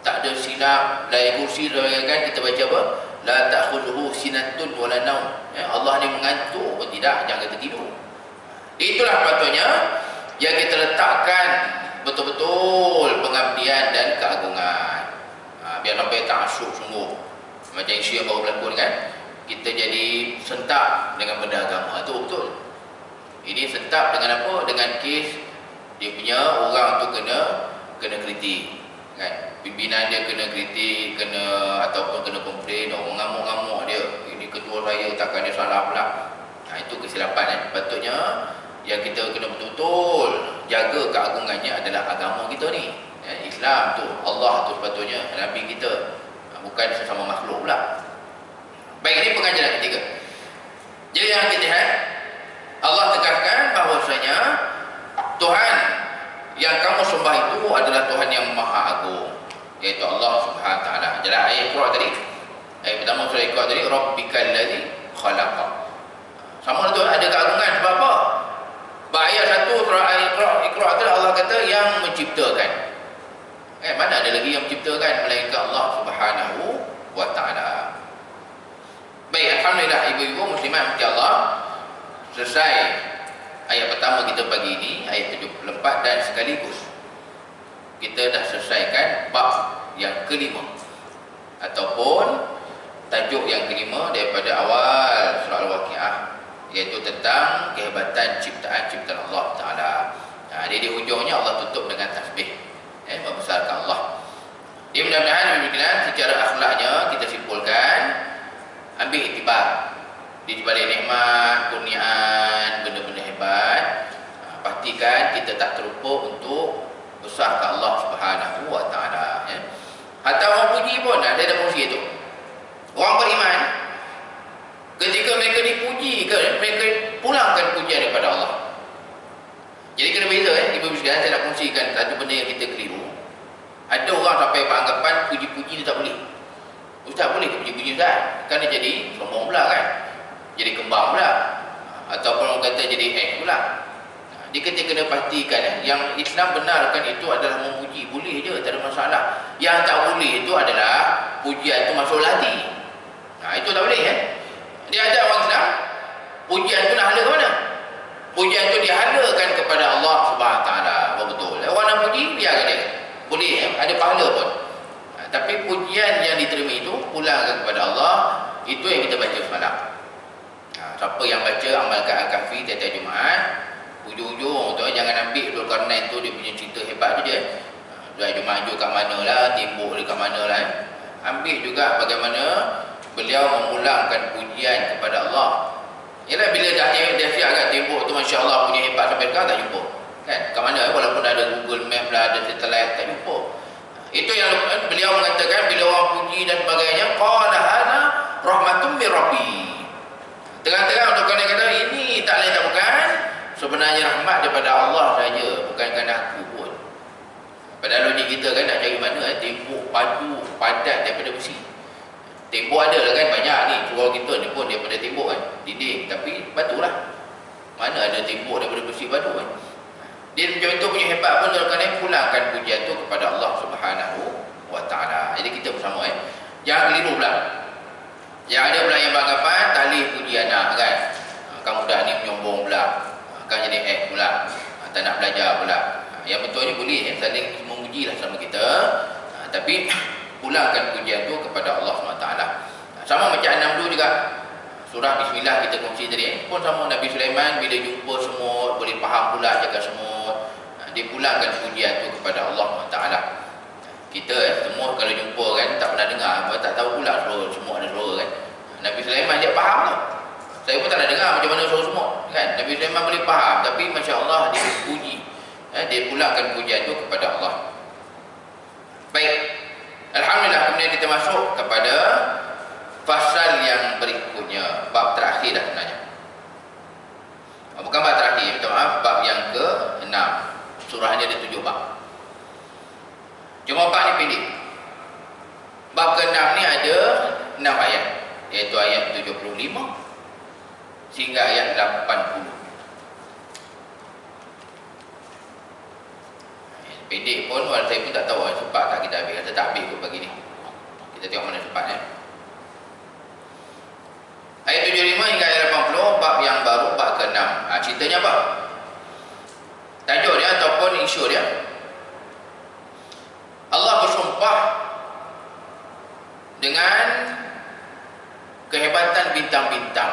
Tak ada silap. La kursi kan kita baca apa? La ta'khudhuhu sinatun wa la naum. Allah ni mengantuk pun tidak, jangan kata tidur. Itulah patutnya yang kita letakkan betul-betul pengabdian dan keagungan. Biar sampai taksub sungguh. Macam isu yang baru berlaku kan, kita jadi sentak dengan benda agama. Itu betul. Ini sentak dengan apa? Dengan kes dia punya orang tu kena kritik kan. Pimpinan dia kena kritik, kena ataupun kena komplain, orang ngamuk-ngamuk dia. Ini ketua saya takkan dia salah pula. Itu kesilapan kan. Patutnya yang kita kena betul-betul jaga keagungannya adalah agama kita ni. Islam tu, Allah tu sepatutnya, Nabi kita, bukan sesama makhluk pula. Baik, ini pengajaran ketiga. Jadi yang kita lihat, Allah tegaskan bahawasanya Tuhan yang kamu sembah itu adalah Tuhan yang Maha Agung, iaitu Allah Subhanahu Wa Taala. Jadi ayat Iqra tadi, ayat pertama surah Iqra tadi, Rabbikal ladzi khalaqa. Sama tu ada keagungan sebab apa? Ayat 1 surah Iqra tu Allah kata yang menciptakan. Mana ada lagi yang menciptakan melainkan Allah Subhanahu Wa Taala. Baik, alhamdulillah ibu-ibu muslimat mesti Allah. Selesai ayat pertama kita pagi ini, ayat 74, dan sekaligus kita dah selesaikan bab yang kelima ataupun tajuk yang kelima daripada awal surah Al-Waqiah, iaitu tentang kehebatan ciptaan Allah Ta'ala. Dia di hujungnya Allah tutup dengan tasbih, membesarkan Allah. Dia mudah-mudahan secara akhlaknya kita simpulkan, ambil iktibar di balik nikmat, kurniaan, benda-benda hebat. Pastikan kita tak terlupa untuk besarkan Allah Subhanahu Wa Taala. Hatta orang puji pun ada fungsi itu. Orang beriman ketika mereka dipuji, mereka pulangkan pujian kepada Allah. Jadi kena beza ibu-ibu sekalian, saya nak kongsikan satu benda yang kita keliru. Ada orang sampai beranggapan puji-puji dia tak boleh. Ustaz boleh ke puji-puji Ustaz? Kan dia jadi sombong pula kan, jadi kembang pula, ataupun orang kata jadi pula. Dia kata kena pastikan yang Islam benarkan itu adalah memuji. Boleh je, tak ada masalah. Yang tak boleh itu adalah pujian itu masuk hati. Itu tak boleh Dia ada orang Islam, pujian itu nak hala ke mana? Pujian itu dihalakan kepada Allah Subhanahu Wa Taala. Betul. Orang nak puji, biarkan dia. Boleh ada pahala pun. Tapi pujian yang diterima itu pulangkan kepada Allah. Itu yang kita baca semalam. Siapa yang baca amalkan Al-Kahfi tiap-tiap Jumaat, ujung-ujung tu jangan ambil Dzulkarnain tu dia punya cerita hebat tu je. Dia maju kat mana lah, tembok dia kat mana lah. Ambil juga bagaimana beliau memulangkan pujian kepada Allah. Ialah bila dah siapkan tembok tu, Masya Allah punya hebat sampai sekarang tak jumpa kan? Kat mana walaupun ada Google Map lah, ada satellite, tak jumpa. Itu yang beliau mengatakan bila orang puji dan sebagainya, qala hadza rahmatun min rabbi. Terang-terang untuk kena kata ini tak lain tak bukan sebenarnya rahmat daripada Allah saja, bukan kerana aku pun. Padahal logik kita kan nak cari mana tembok padu padat daripada besi. Tembok ada lah kan, banyak ni surau kita ni pun daripada tembok kan, dinding, tapi batu lah. Mana ada tembok daripada besi batu kan. Dia macam itu punya hebat pun, kerana pulangkan pujian tu kepada Allah Subhanahu Wa Taala. Jadi kita bersama jangan keliru pula. Yang ada pula yang beranggapan talih puji anak kan, kamu dah ni menyombong pula, kan jadi pula, tak nak belajar pula. Yang betul ni boleh saling memujilah sama kita, tapi pulangkan pujian tu kepada Allah SWT. Sama macam 62 juga, surah Bismillah kita kongsi tadi pun sama. Nabi Sulaiman bila jumpa semut, boleh faham pula cakap semut, dia pulangkan pujian tu kepada Allah SWT. Kita semua kalau jumpa kan tak pernah dengar apa, tak tahu pula suara semua ada suara kan. Nabi Sulaiman dia faham tu. Saya pun tak nak dengar macam mana suara semua kan. Nabi Sulaiman boleh faham, tapi masya-Allah dia puji. Dia pulangkan pujian itu kepada Allah. Baik. Alhamdulillah, kemudian kita masuk kepada fasal yang berikutnya, bab terakhir dah sebenarnya. Bukan bab terakhir, minta maaf, bab yang ke-6. Surahnya ada 7 bab. Cuma bab ni pendek. Bab ke-6 ni ada 6 ayat, iaitu ayat 75 sehingga ayat 80. Pendek pun, walau saya pun tak tahu sempat tak kita habis. Kata tak habis kot pagi ni. Kita tengok mana sempat Ayat 75 hingga ayat 80, bab yang baru, bab ke-6. Ceritanya apa? Tajuk dia ataupun isu dia, Allah bersumpah dengan kehebatan bintang-bintang.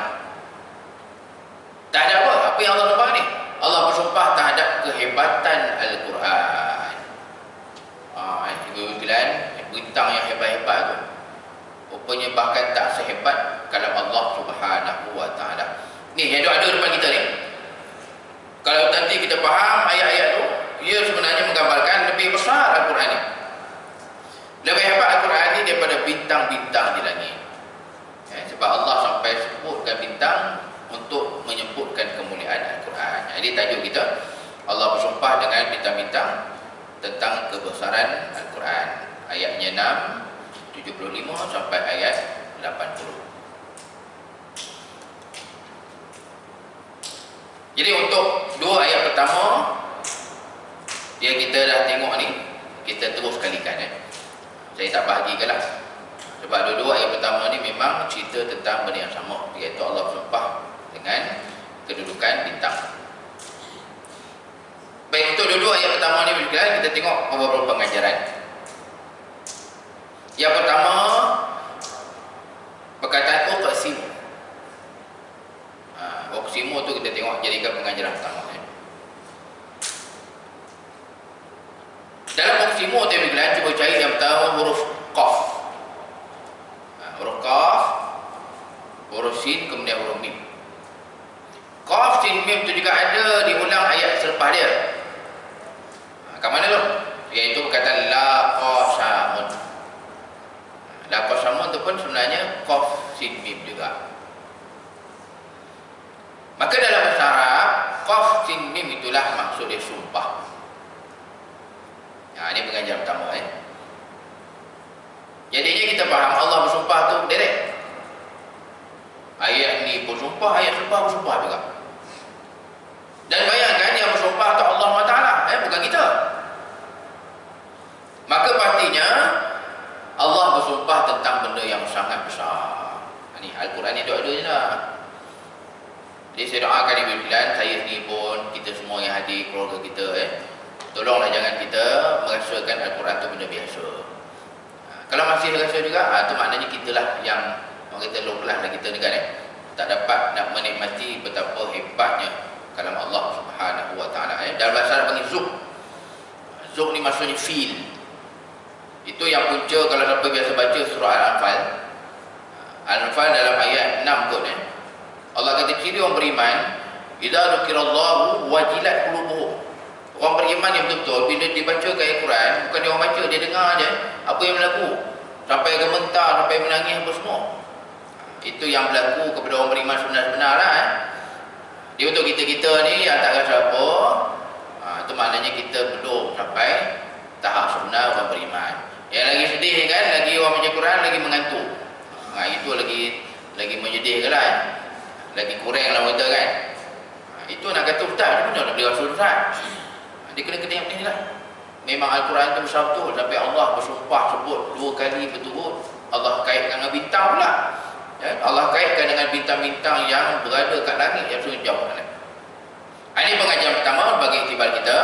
Tak ada apa? Apa yang Allah sumpah ni? Allah bersumpah terhadap kehebatan Al-Quran. Ibu-ibulan, bintang yang hebat-hebat tu, rupanya bahkan tak sehebat kalam Allah Subhanahu wa ta'ala. Ni yang ada depan kita ni. Kalau nanti kita faham ayat-ayat tu, ia sebenarnya menggambarkan lebih besar Al-Quran ni. Lebih hebat Al-Quran ni daripada bintang-bintang di langit. Sebab Allah sampai sebutkan bintang untuk menyebutkan kemuliaan Al-Quran. Jadi tajuk kita, Allah bersumpah dengan bintang-bintang tentang kebesaran Al-Quran. Ayatnya 6, 75 sampai ayat 80. Jadi untuk 2 ayat pertama yang kita dah tengok ni, kita terus kalikan Saya tak bahagikanlah. Sebab dua-dua ayat pertama ni memang cerita tentang benda yang sama, iaitu Allah bersumpah dengan kedudukan bintang. Baik, untuk dua-dua ayat pertama ni kita tengok beberapa pengajaran. Yang pertama, perkataan uqsimu. Uqsimu tu kita tengok jadikan pengajaran pertama. Dalam uqsimu tu cuba cari yang pertama huruf qaf. Huruf qaf, huruf sin, kemudian huruf mim. Qaf, sin, mim tu juga ada diulang ayat selepas dia. Kat mana tu? Iaitu perkataan la qasamun. La qasamun tu pun sebenarnya qaf, sin, mim juga. Maka dalam bahasa Arab, qaf, sin, mim itulah maksud dia sumpah. Ini pengajaran pertama. Jadinya kita faham Allah bersumpah tu direct. Ayat ni bersumpah, ayat selepas bersumpah juga. Dan bayangkan yang bersumpah tu Allah SWT, bukan kita. Maka pastinya Allah bersumpah tentang benda yang sangat besar. Ini Al-Quran ni doa-doa je lah. Jadi saya doakan ibu-ibulan, saya ni pun, kita semua yang hadir, keluarga kita, tolonglah jangan kita merasakan Al-Quran tu benda biasa. Kalau masih rasa juga, tu maknanya kita lah yang orang kata low class lah kita dekat tak dapat nak menikmati betapa hebatnya kalam Allah Subhanahu wa ta'ala. Dalam bahasa Arab panggil zuq. Zuq ni maksudnya feel. Itu yang punca kalau siapa biasa baca surah Al-Anfal. Al-Anfal dalam ayat 6 kot Allah kata ciri orang beriman, idza dzukirallahu wajilat qulubuhum. Orang beriman yang betul-betul bila dibaca ayat Quran, bukan dia orang baca, dia dengar je apa yang berlaku. Sampai gemetar, sampai menangis apa semua. Itu yang berlaku kepada orang beriman sebenar-benar lah. Dia untuk kita-kita ni yang tak rasa apa, itu maknanya kita belum sampai tahap sebenar orang beriman. Yang lagi sedih kan, lagi orang baca Quran lagi mengantuk. Itu lagi menyedihkan lah. Lagi kurang lah kita kan. Itu nak kata ustaz, dia pun nak beli rasul ustaz. Dia kena yang ni lah. Memang Al-Quran itu besar betul. Sampai Allah bersumpah sebut 2 kali betul. Allah kaitkan dengan bintang pula. Allah kaitkan dengan bintang-bintang yang berada kat langit yang sangat jauh. Ini pengajian pertama bagi iktibar kita.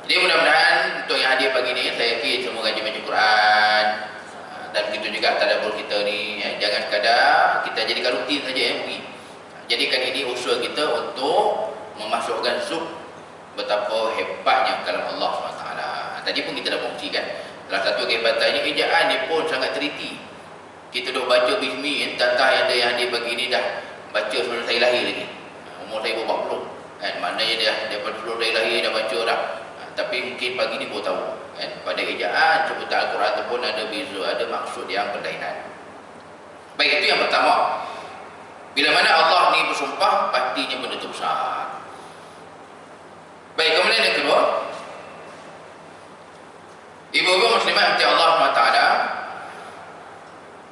Jadi mudah-mudahan untuk yang hadir pagi ni, saya yakin semua kaji baca Quran. Dan begitu juga tadabbur kita ni. Jangan sekadar kita jadikan rutin saja jadikan ini usaha kita untuk memasukkan zuq betapa hebatnya kalam Allah SWT. Tadi pun kita dah buktikan Salah satu kehebatannya ejaan dia pun sangat teliti. Kita duk baca bismi, tantah ada yang dia bagi ni dah baca sebelum saya lahir lagi. Umur saya 40 kan, maknanya dia daripada sebelum saya lahir dah baca dah. Tapi mungkin pagi ni baru tahu kan, pada ejaan sebutan Al-Quran tu pun ada beza, ada maksud yang berlainan. Baik, itu yang pertama. Bila mana Allah ni bersumpah, pastinya benda tu besar. Baik, kemudian yang kedua, ibu-ibu muslimat yang Allah SWT,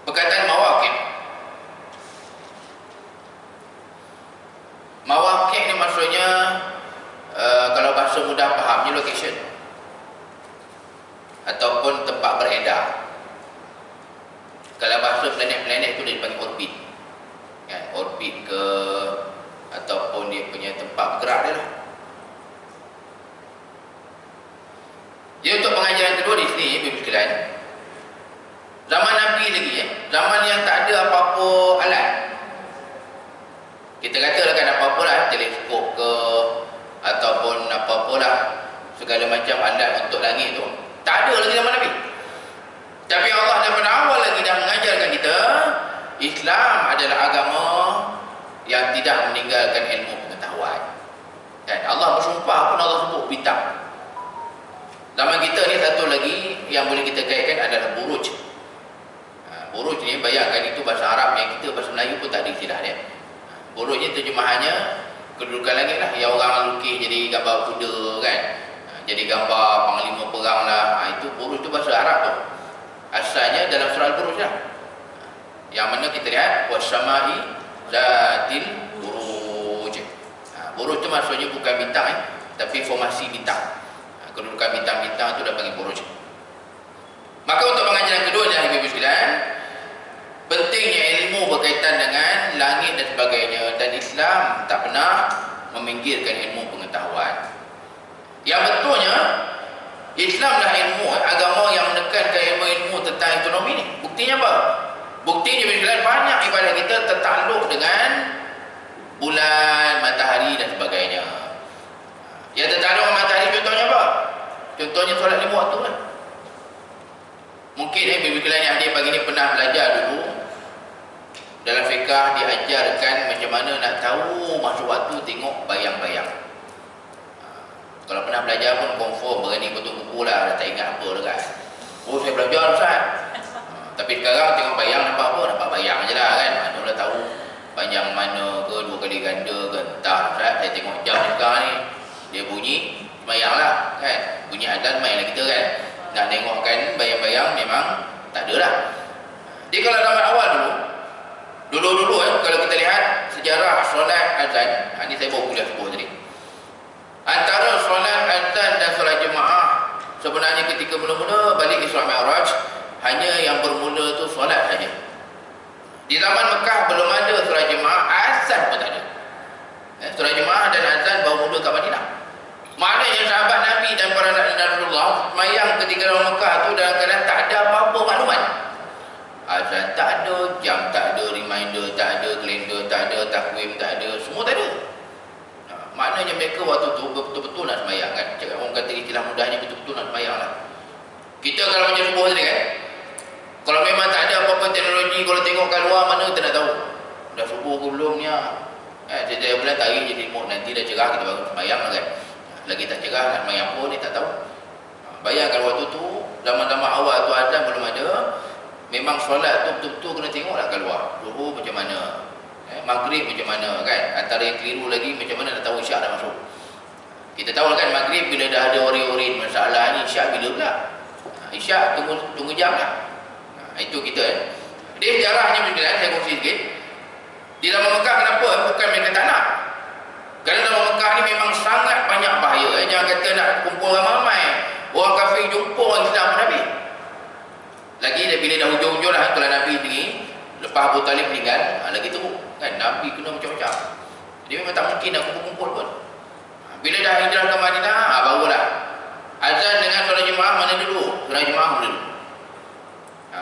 perkataan mawaqif. Mawaqif ni maksudnya kalau bahasa mudah fahamnya location ataupun tempat beredar. Kalau bahasa planet-planet itu dia dipanggil orbit kan, orbit ke ataupun dia punya tempat bergerak dia lah. Jadi untuk pengajaran kedua di sini, ibu sekalian, zaman Nabi lagi zaman yang tak ada apa-apa alat. Kita katalah kan apa-apa lah, teleskop ke ataupun apa-apa lah, segala macam alat untuk langit tu tak ada lagi zaman Nabi. Tapi Allah daripada awal lagi dah mengajarkan kita, Islam adalah agama yang tidak meninggalkan ilmu pengetahuan. Dan Allah bersumpah pun Allah sebut bintang. Zaman kita ni satu lagi yang boleh kita kaitkan adalah buruj. Buruj ni bayangkan itu bahasa Arab, yang kita bahasa Melayu pun tak ada istilah dia. Buruj ni terjemahannya kedudukan langit lah, yang orang lukis jadi gambar kuda kan, jadi gambar panglima perang lah. Itu buruj tu bahasa Arab tu. Asalnya dalam surah Al-Buruj lah, yang mana kita lihat wasamai zatil buruj. Buruj tu maksudnya bukan bintang tapi formasi bintang. Kedudukan bintang-bintang tu dah panggil buruj. Maka untuk pengajaran kedua adalah ibu-ibu sekalian, pentingnya ilmu berkaitan dengan langit dan sebagainya, dan Islam tak pernah meminggirkan ilmu pengetahuan. Yang betulnya Islamlah ilmu, agama yang menekankan ilmu-ilmu tentang ekonomi ni. Buktinya apa? Buktinya ibu sekalian, banyak ibadah kita tertakluk dengan bulan, matahari dan sebagainya. Yang tertakluk dengan matahari contohnya apa? Contohnya solat 5 waktu lah. Mungkin ibu sekalian yang hadir pagi ni pernah belajar dulu dalam fiqah, diajarkan macam mana nak tahu masuk waktu tengok bayang-bayang. Kalau pernah belajar pun confirm berani betul buku lah, dah tak ingat apa dah kan. Oh, saya belajar Ustaz. Tapi sekarang tengok bayang nampak apa? Nampak bayang je lah kan. Mana dah tahu panjang mana ke, 2 kali ganda ke, entah Ustaz. Saya tengok jam ni sekarang ni, dia bunyi bayang lah kan. Bunyi adzan main lah kita kan. Nak tengokkan bayang-bayang memang tak ada lah. Jadi kalau zaman awal dulu kalau kita lihat sejarah solat azan, ni saya bawa kuliah subuh tadi. Antara solat azan dan solat jemaah, sebenarnya ketika mula-mula balik Isra Mi'raj, hanya yang bermula tu solat saja. Di zaman Mekah belum ada solat jemaah, azan pun tak ada. Solat jemaah dan azan baru mula kat Madinah. Maknanya sahabat Nabi dan para Nabi Rasulullah semayang ketika dalam Mekah tu dalam keadaan tak ada apa-apa maklumat. Azan tak ada, jam tak ada, reminder tak ada, kalender tak ada, takwim tak ada, semua tak ada. Maknanya mereka waktu tu betul-betul nak semayang kan. Cakap orang kata istilah mudahnya betul-betul nak semayang lah. Kita kalau macam subuh tadi kan, kalau memang tak ada apa-apa teknologi, kalau tengok kat luar mana kita nak tahu dah subuh ke belum ni setiap bulan tarik je remote, nanti dah cerah kita baru semayang lah kan. Lagi tak cerah nak semayang pun dia tak tahu. Bayangkan waktu tu zaman-zaman awal tu azan belum ada, memang solat tu betul-betul kena tengok lah kat luar. Zuhur macam mana, maghrib macam mana kan. Antara yang keliru lagi, macam mana nak tahu isyak dah masuk. Kita tahu kan maghrib bila dah ada ori-ori masalah ni, isyak bila pula? Isyak tunggu jam lah. Itu kita Dia sejarahnya macam saya kongsi sikit. Di dalam Mekah kenapa? Bukan mereka tak nak. Kerana dalam Mekah ni memang sangat banyak bahaya. Jangan kata nak kumpul ramai-ramai, orang kafir jumpa orang Islam pun habis. Lagi bila dah hujung-hujung lah, kalau Nabi ni lepas Abu Talib meninggal, lagi teruk kan, Nabi kena macam-macam. Jadi memang tak mungkin nak kumpul-kumpul pun. Bila dah hijrah ke Madinah, barulah azan dengan solat jemaah mana dulu? Solat jemaah dulu.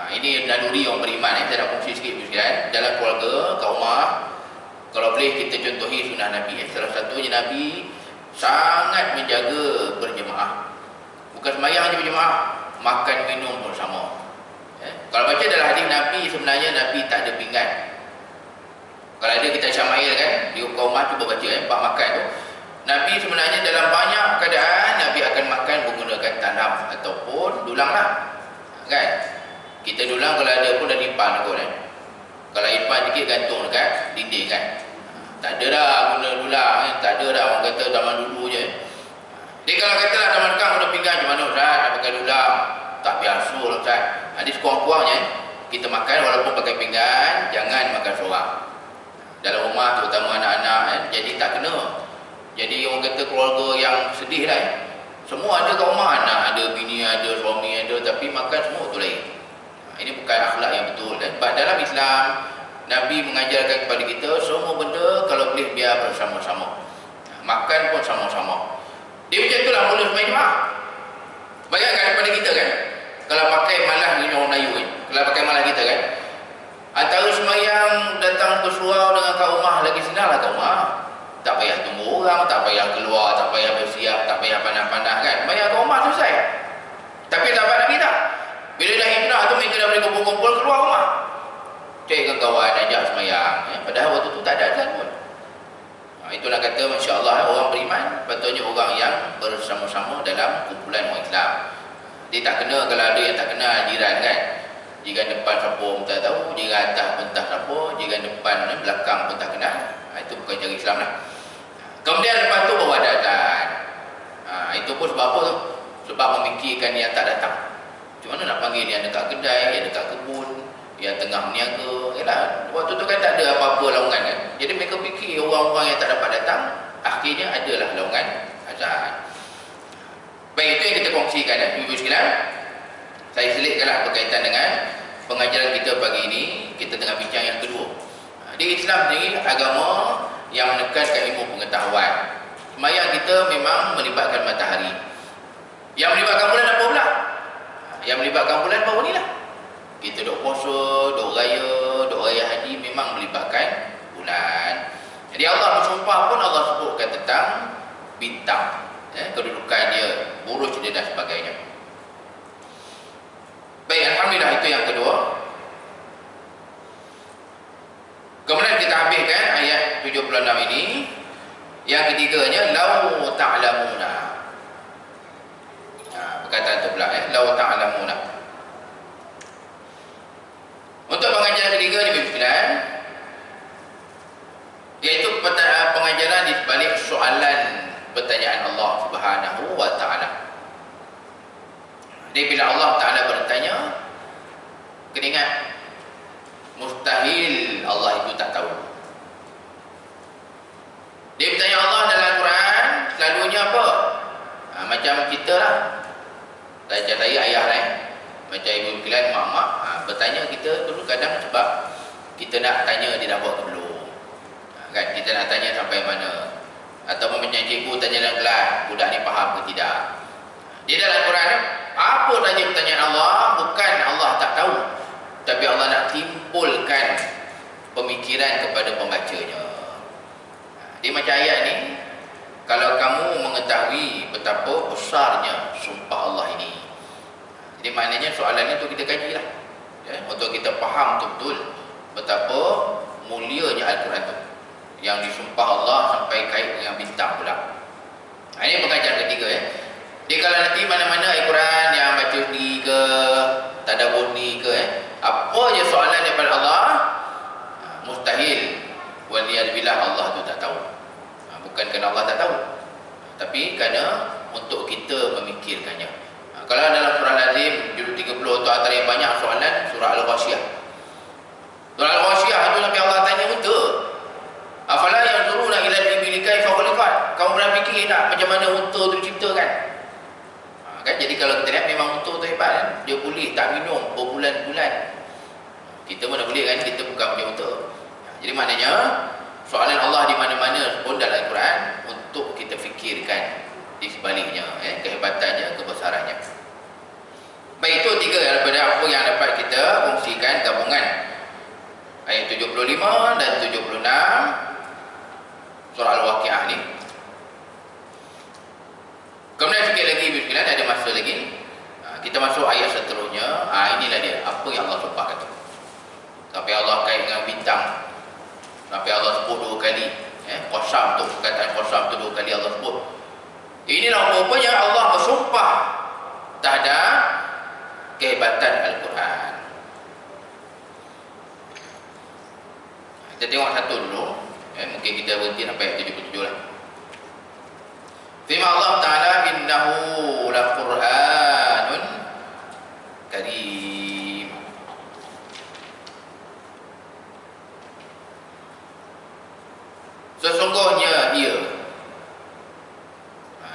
Ini naluri orang beriman. Saya nak kongsi sikit kan. Dalam keluarga, kat rumah, kalau boleh kita contohi sunnah Nabi. Salah satunya Nabi sangat menjaga berjemaah. Bukan semayang je berjemaah, makan minum pun sama. Kalau baca dalam hadis Nabi, sebenarnya Nabi tak ada pinggan. Kalau ada kita syamail kan, di kaum rumah cuba baca bab makan tu. Nabi sebenarnya dalam banyak keadaan Nabi akan makan menggunakan tanam ataupun dulang lah. Kan? Kita dulang kalau ada pun dah lipan kot kan. Kalau lipan sikit gantung dekat dinding kan. Tak ada dah guna dulang kan. Tak ada dah, orang kata zaman dulu je. Jadi kalau katalah zaman sekarang guna pinggan macam mana Ustaz nak pakai dulang? Tak biasa lah Ustaz. Jadi sekurang-kurangnya kita makan walaupun pakai pinggan, jangan makan seorang. Dalam rumah terutama anak-anak kan, jadi tak kena. Jadi orang kata keluarga yang sedih lah semua ada kat rumah, anak ada, bini ada, suami ada, tapi makan semua tu lain. Ini bukan akhlak yang betul kan. Sebab dalam Islam Nabi mengajarkan kepada kita semua benda kalau boleh biar bersama-sama. Makan pun sama-sama. Dia macam itulah mula sembahyang Jumaat. Bayangkan kepada kita kan, kalau pakai malah ni orang Melayu kan, kalau pakai malah kita kan, antara sembahyang datang ke surau dengan kat rumah lagi senanglah kat rumah. Tak payah tunggu orang, tak payah keluar, tak payah bersiap, tak payah pandang-pandang kan. Sembahyang kat rumah selesai. Tapi sahabat Nabi tak. Bila dah hijrah tu mereka dah boleh kumpul-kumpul keluar rumah. Cari kawan ajak sembahyang. Padahal waktu tu tak ada azan pun. Itulah kata Masya Allah orang beriman patutnya orang yang bersama-sama dalam kumpulan orang Islam. Dia tak kena, kalau ada yang tak kenal jiran kan, jiran depan siapa pun tak tahu, jiran atas pun tak siapa, jiran depan belakang pun tak kenal. Itu bukan cara Islam lah. Kemudian lepas tu baru ada azan. Itu pun sebab apa tu? Sebab memikirkan yang tak datang. Macam mana nak panggil yang dekat kedai, yang dekat kebun, yang tengah meniaga. Yalah, waktu tu kan tak ada apa-apa laungan kan. Jadi mereka fikir orang-orang yang tak dapat datang, akhirnya adalah laungan azan. Baik, itu yang kita kongsikan Ibu sekalian. Saya selitkanlah berkaitan dengan pengajaran kita pagi ini. Kita tengah bincang yang kedua. Di Islam sendiri agama yang menekankan ilmu pengetahuan. Sembahyang kita memang melibatkan matahari. Yang melibatkan bulan apa pula? Yang melibatkan bulan baru ni lah. Kita duk puasa, duk raya haji memang melibatkan bulan. Jadi Allah bersumpah pun Allah sebutkan tentang bintang, kedudukan dia, buruj dia dan sebagainya. Baik, alhamdulillah itu yang kedua. Kemudian kita habiskan ayat 76 ini. Yang ketiganya lau ta'lamuna. Perkataan itu pula lau ta'lamuna. Untuk pengajaran ketiga ni berkenaan, iaitu pengajaran di sebalik soalan pertanyaan Allah Subhanahu wa taala. Jadi bila Allah Taala bertanya, kena ingat mustahil Allah itu tak tahu. Dia bertanya Allah dalam Quran selalunya apa? Macam kita lah. Macam saya ayah lah macam ibu sekalian, mak-mak bertanya kita dulu kadang sebab kita nak tanya dia dah buat ke belum. Kan kita nak tanya sampai mana. Ataupun macam cikgu tanya dalam kelas, budak ni faham ke tidak. Dia dalam Quran apa saja pertanyaan Allah, bukan Allah tak tahu, tapi Allah nak timbulkan pemikiran kepada pembacanya. Dia macam ayat ni, kalau kamu mengetahui betapa besarnya sumpah Allah ini. Jadi maknanya soalan itu kita kajilah, untuk kita faham betul betapa mulianya Al-Quran itu, yang disumpah Allah sampai kait dengan bintang pula. Ini pengajaran ketiga Jadi kalau nanti mana-mana Al-Quran yang baca ni ke, tadabbur ni ke, apa je soalan daripada Allah, mustahil waliyadzubillah Allah tu tak tahu. Bukan kerana Allah tak tahu, tapi kerana untuk kita memikirkannya. Kalau dalam surah Al-Azim juzuk 30 tu antara yang banyak soalan surah Al-Ghasyiyah. Surah Al-Ghasyiyah tu Nabi Allah tanya betul. Afala yanzuruna ila al-ibili kaifa khuliqat? Kamu pernah fikir tak macam mana unta tu diciptakan? Kan jadi kalau kita lihat memang unta tu hebat kan? Dia boleh tak minum berbulan-bulan. Kita mana boleh kan? Kita bukan punya unta. Jadi maknanya soalan Allah di mana-mana pun dalam Al-Quran untuk kita fikirkan di sebaliknya, kehebatannya, kebesarannya. Baik, itu tiga daripada apa yang dapat kita kongsikan gabungan ayat 75 dan 76 surah Al-Waqiah ni. Kemudian sikit lagi, bila ada masa lagi, kita masuk ayat seterusnya. Inilah dia apa yang Allah sumpah kata. Tapi Allah kait dengan bintang. Tapi Allah sebut 2 kali. Qasam tu, perkataan qasam tu 2 kali Allah sebut. Inilah rupanya Allah bersumpah terhadap kehebatan Al-Quran. Kita tengok satu dulu. Mungkin kita berhenti sampai ayat 77 lah. Firman Allah Ta'ala, innahu laqur'anun karim. Sesungguhnya ia,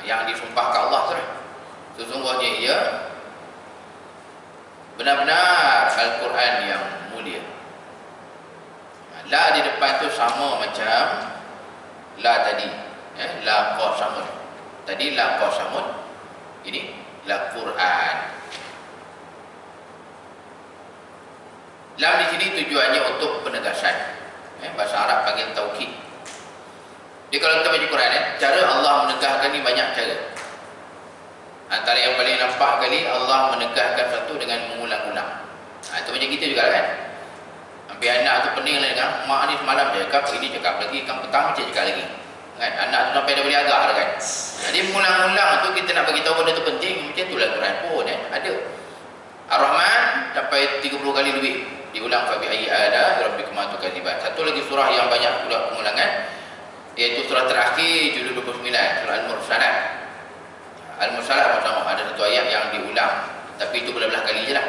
yang disumpahkan Allah tu, sesungguhnya ia benar-benar Al-Quran yang mulia. La di depan tu sama macam la tadi, la qasamun. Tadi la qasamun, ini la Quran. Lam di sini tujuannya untuk penegasan. Bahasa Arab panggil taukid. Jadi kalau kita baca Quran, cara Allah menegahkan ni banyak cara. Antara yang paling nampak kali, Allah menegahkan satu dengan mengulang-ulang. Itu macam kita juga kan. Sampai anak tu pening lah kan. Mak ni semalam cakap, ini cakap lagi, kan petang macam cakap lagi. Kan? Anak tu sampai dah boleh agak lah kan. Jadi mengulang-ulang tu kita nak bagi tahu benda tu penting. Macam itulah Quran pun ada. Ar-Rahman sampai 30 kali lebih diulang. Fa bi ayyi ala rabbikum tukadziban. Satu lagi surah yang banyak pula pengulangan, iaitu surah terakhir judul 29, surah Al-Mursalat. Al-Mursalat sama ada satu ayat yang diulang, tapi itu belah-belah kali je lah.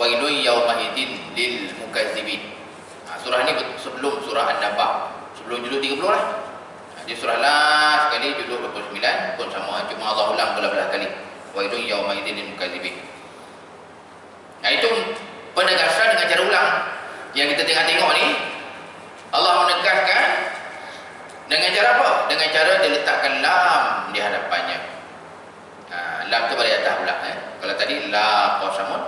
Wailun yaumaidin lil mukazzibin. Surah ni sebelum surah An-Naba, sebelum judul 30 lah. Di surah last kali judul 29 pun sama, cuma Allah ulang belah-belah kali. Wailun yaumaidin lil mukazzibin. Itu penegasan dengan cara ulang. Yang kita tengok ni, Allah menegaskan dengan cara apa? Dengan cara dia letakkan lam di hadapannya. Lam tu balik atas pula. Kalau tadi la qasamun,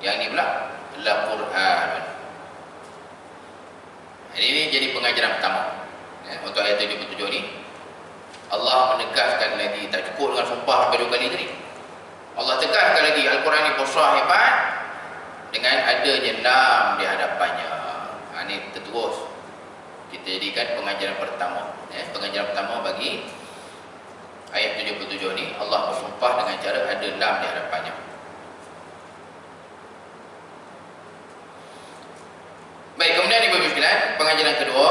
yang ni pula la Quran. Ini jadi pengajaran pertama. Untuk ayat 77 ni, Allah menegaskan lagi, tak cukup dengan sumpah sampai 2 kali tadi. Allah tegaskan lagi Al-Quran ni besar hebat dengan adanya lam di hadapannya. Ini terus kita jadikan pengajaran pertama. Pengajaran pertama bagi ayat 77 ni, Allah bersumpah dengan cara ada lam di hadapannya. Baik, kemudian Ibu sekalian, pengajaran kedua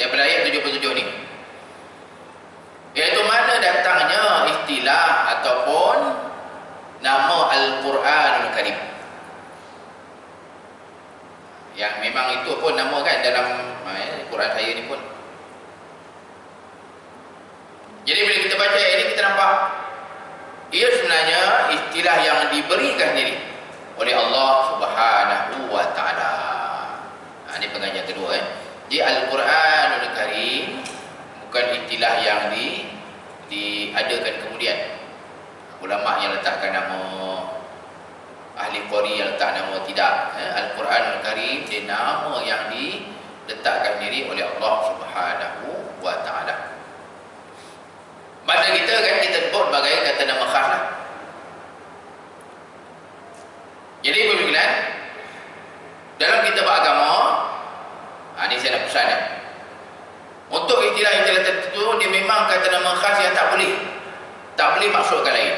daripada ayat 77 ni, iaitu mana datangnya istilah ataupun nama Al-Quranul Karim. Yang memang itu pun nama kan dalam Quran saya ni pun. Jadi bila kita baca ayat ini, kita nampak ia sebenarnya istilah yang diberikan diri oleh Allah Subhanahu wa Ta'ala. Ini pengajian kedua. Jadi Al-Quranul Karim bukan istilah yang diadakan kemudian. Ulama yang letakkan nama, ahli qari yang letak nama, tidak. Al-Quranul Karim dia nama yang diletakkan diri oleh Allah Subhanahu wa Ta'ala. Bahasa kita kan kita sebut sebagai kata nama khas lah. Jadi berbilang dalam kitab agama, ini saya nak pesan untuk istilah-istilah tertentu, dia memang kata nama khas yang tak boleh maksudkan lain.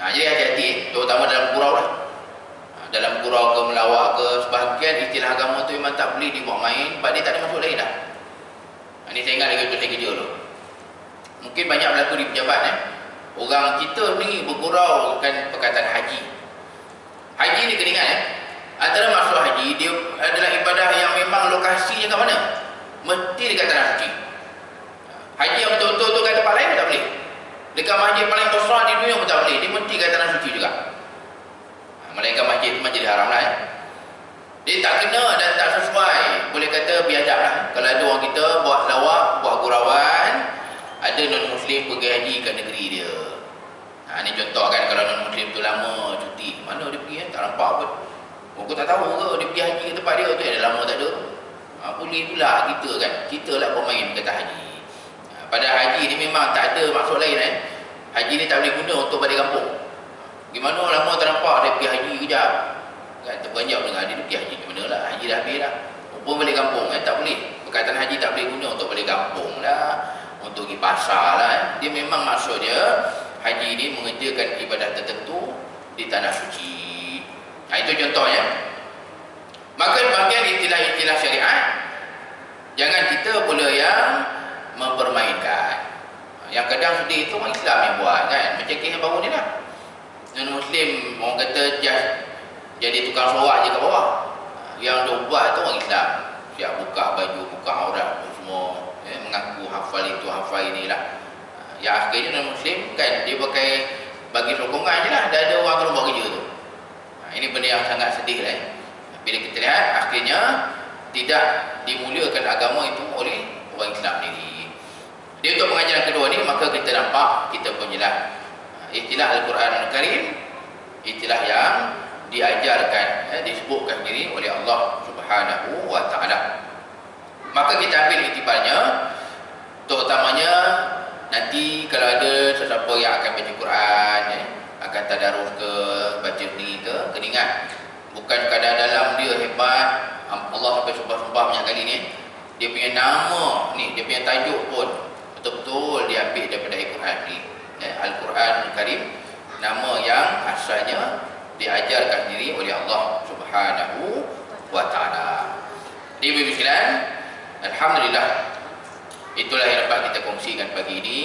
Jadi hati-hati, terutama dalam gurau lah. Dalam gurau ke melawak ke, sebahagian istilah agama tu memang tak boleh dibuat main, sebab dia tak ada maksud lain dah. Ini saya ingat lagi untuk saya kerja dulu. Mungkin banyak berlaku di pejabat. Orang kita ni berguraukan perkataan haji. Haji ni kena ingat antara maksud haji, dia adalah ibadah yang memang lokasinya kat mana? Mesti dekat tanah suci. Haji yang betul-betul tu kat tempat lain pun tak boleh. Dekat masjid paling besar di dunia pun tak boleh. Dia mesti kat tanah suci juga. Melainkan masjid haram lah. Dia tak kena dan tak sesuai. Boleh kata biadab lah. Kalau ada orang kita buat lawak, buat gurauan, ada non-Muslim pergi haji kat negeri dia. Ini contoh kan, kalau non-Muslim tu lama cuti, mana dia pergi tak nampak pun. Aku tak tahu ke dia pergi haji ke tempat dia tu, dah lama tak ada. Boleh pula kita kan, kita lah pemain kata haji. Pada haji ni memang tak ada maksud lain Haji ni tak boleh guna untuk balik kampung. Gimana lama tak nampak dia pergi haji kejap. Kan terperanjat dengan dia pergi haji di mana lah. Haji dah habis dah. Pun balik kampung tak boleh. Perkataan haji tak boleh guna untuk balik kampung lah, untuk pergi pasar lah. Dia memang maksudnya haji ni mengerjakan ibadah tertentu di tanah suci. Itu contohnya. Maka bahagian istilah-istilah syariat, jangan kita pula yang mempermainkan. Yang kadang sedih itu orang Islam yang buat kan. Macam kes yang baru ni lah. Non-Muslim orang kata jadi tukang sorak je kat bawah. Yang dia buat tu orang Islam. Siap buka baju, buka aurat semua, mengaku hafal itu, hafal inilah. Yang akhirnya non-Muslim kan dia pakai bagi sokongan je lah. Dah ada orang terus buat kerja tu. Ini benda yang sangat sedih lah. Bila kita lihat akhirnya tidak dimuliakan agama itu oleh orang Islam sendiri. Dia untuk pengajaran kedua ni, maka kita nampak kita punyalah istilah Al-Quran Al-Karim, istilah yang diajarkan, disebutkan diri oleh Allah Subhanahu wa Ta'ala. Maka kita ambil iktibarnya, terutamanya nanti kalau ada sesiapa yang akan baca Quran, akan tadarus ke, baca sendiri ke, kena ingat bukan kadar dalam dia hebat. Allah sampai sumpah-sumpah banyak kali ni, dia punya nama ni, dia punya tajuk pun betul-betul diambil daripada Al-Quran ni. Al-Quran Al-Karim, nama yang asalnya diajarkan diri oleh Allah Subhanahu wa Ta'ala. Di Ibu sekalian, alhamdulillah, itulah yang dapat kita kongsikan pagi ini,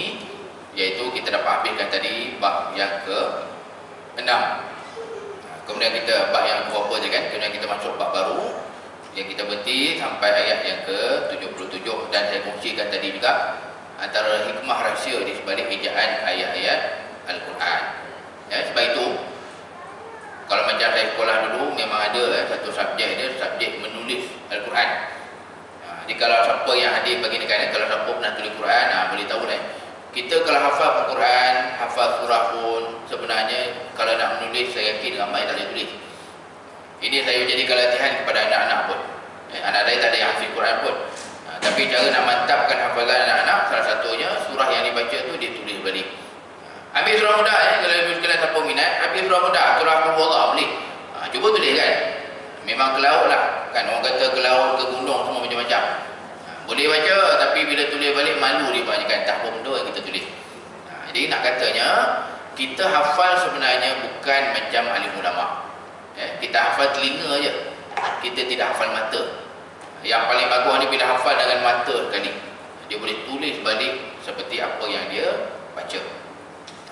iaitu kita dapat habiskan tadi bab yang ke-6. Kemudian kita bab yang berapa je kan, kemudian kita masuk bab baru yang kita berhenti sampai ayat yang ke-77, dan saya kongsikan tadi juga antara hikmah rahsia di sebalik ejaan ayat-ayat Al-Quran. Sebab itu kalau macam saya sekolah dulu, memang ada satu subjek dia, subjek menulis Al-Quran. Jadi kalau siapa yang hadir bagi negara, kalau siapa pernah tulis Quran, boleh tahu lah. Kita kalau hafal Al-Quran, hafal surah pun, sebenarnya kalau nak menulis, saya yakin ramai tak boleh tulis. Ini saya jadikan latihan kepada anak-anak pun. Anak saya tak ada yang hafal Quran pun. Tapi cara nak mantapkan hafalan anak-anak, salah satunya surah yang dibaca tu dia tulis balik. Ambil surah mudah kalau ibu sekalian siapa minat, ambil surah mudah, surah Al-Allah boleh. Cuba tulis kan. Memang ke laut lah kan, orang kata ke laut, ke gunung, semua macam-macam. Boleh baca, tapi bila tulis balik malu dia banyakkan tak apa benda yang kita tulis. Jadi nak katanya kita hafal sebenarnya bukan macam alim ulama. Kita hafal telinga je, kita tidak hafal mata. Yang paling bagus ni bila hafal dengan mata sekali, dia boleh tulis balik seperti apa yang dia baca.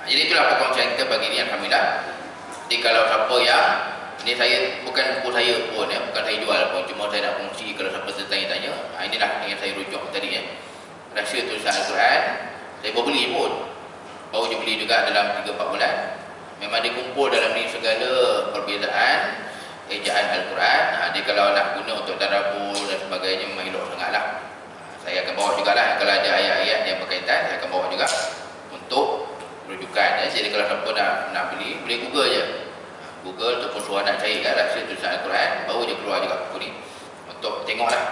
Jadi itulah perkongsian kita pagi ni, alhamdulillah. Jadi kalau siapa yang ni, saya bukan buku saya pun, bukan saya jual pun, cuma saya nak kongsi kalau siapa tertanya-tanya. Inilah yang saya rujuk tadi rahsia tulisan Al-Quran. Saya baru beli pun, baru je beli juga dalam 3-4 bulan. Memang dia kumpul dalam ni segala perbezaan ejaan Al-Quran. Dia kalau nak guna untuk tadabbur dan sebagainya memang elok sangatlah. Saya akan bawa jugalah kalau ada ayat-ayat yang berkaitan, saya akan bawa juga untuk rujukan. Jadi kalau siapa nak beli, boleh Google je. Google ataupun suruh anak cari kat rahsia tulisan Al-Quran, baru je keluar juga buku ni. Untuk tengoklah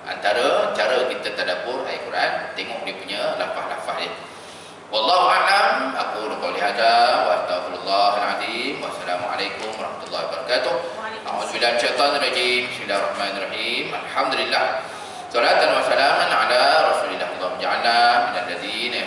antara cara kita tadabbur ayat Quran, tengok dia punya lafaz-lafaz dia. Wallahu a'lam, aku qouli hadza wa astaghfirullahal azim. Wassalamualaikum warahmatullahi wabarakatuh. A'udzubillahi minasyaitonir rajim. Bismillahirrahmanirrahim. Alhamdulillah. Salatan wa salaman ala Rasulillah. Allahumma ja'alna minal ladzina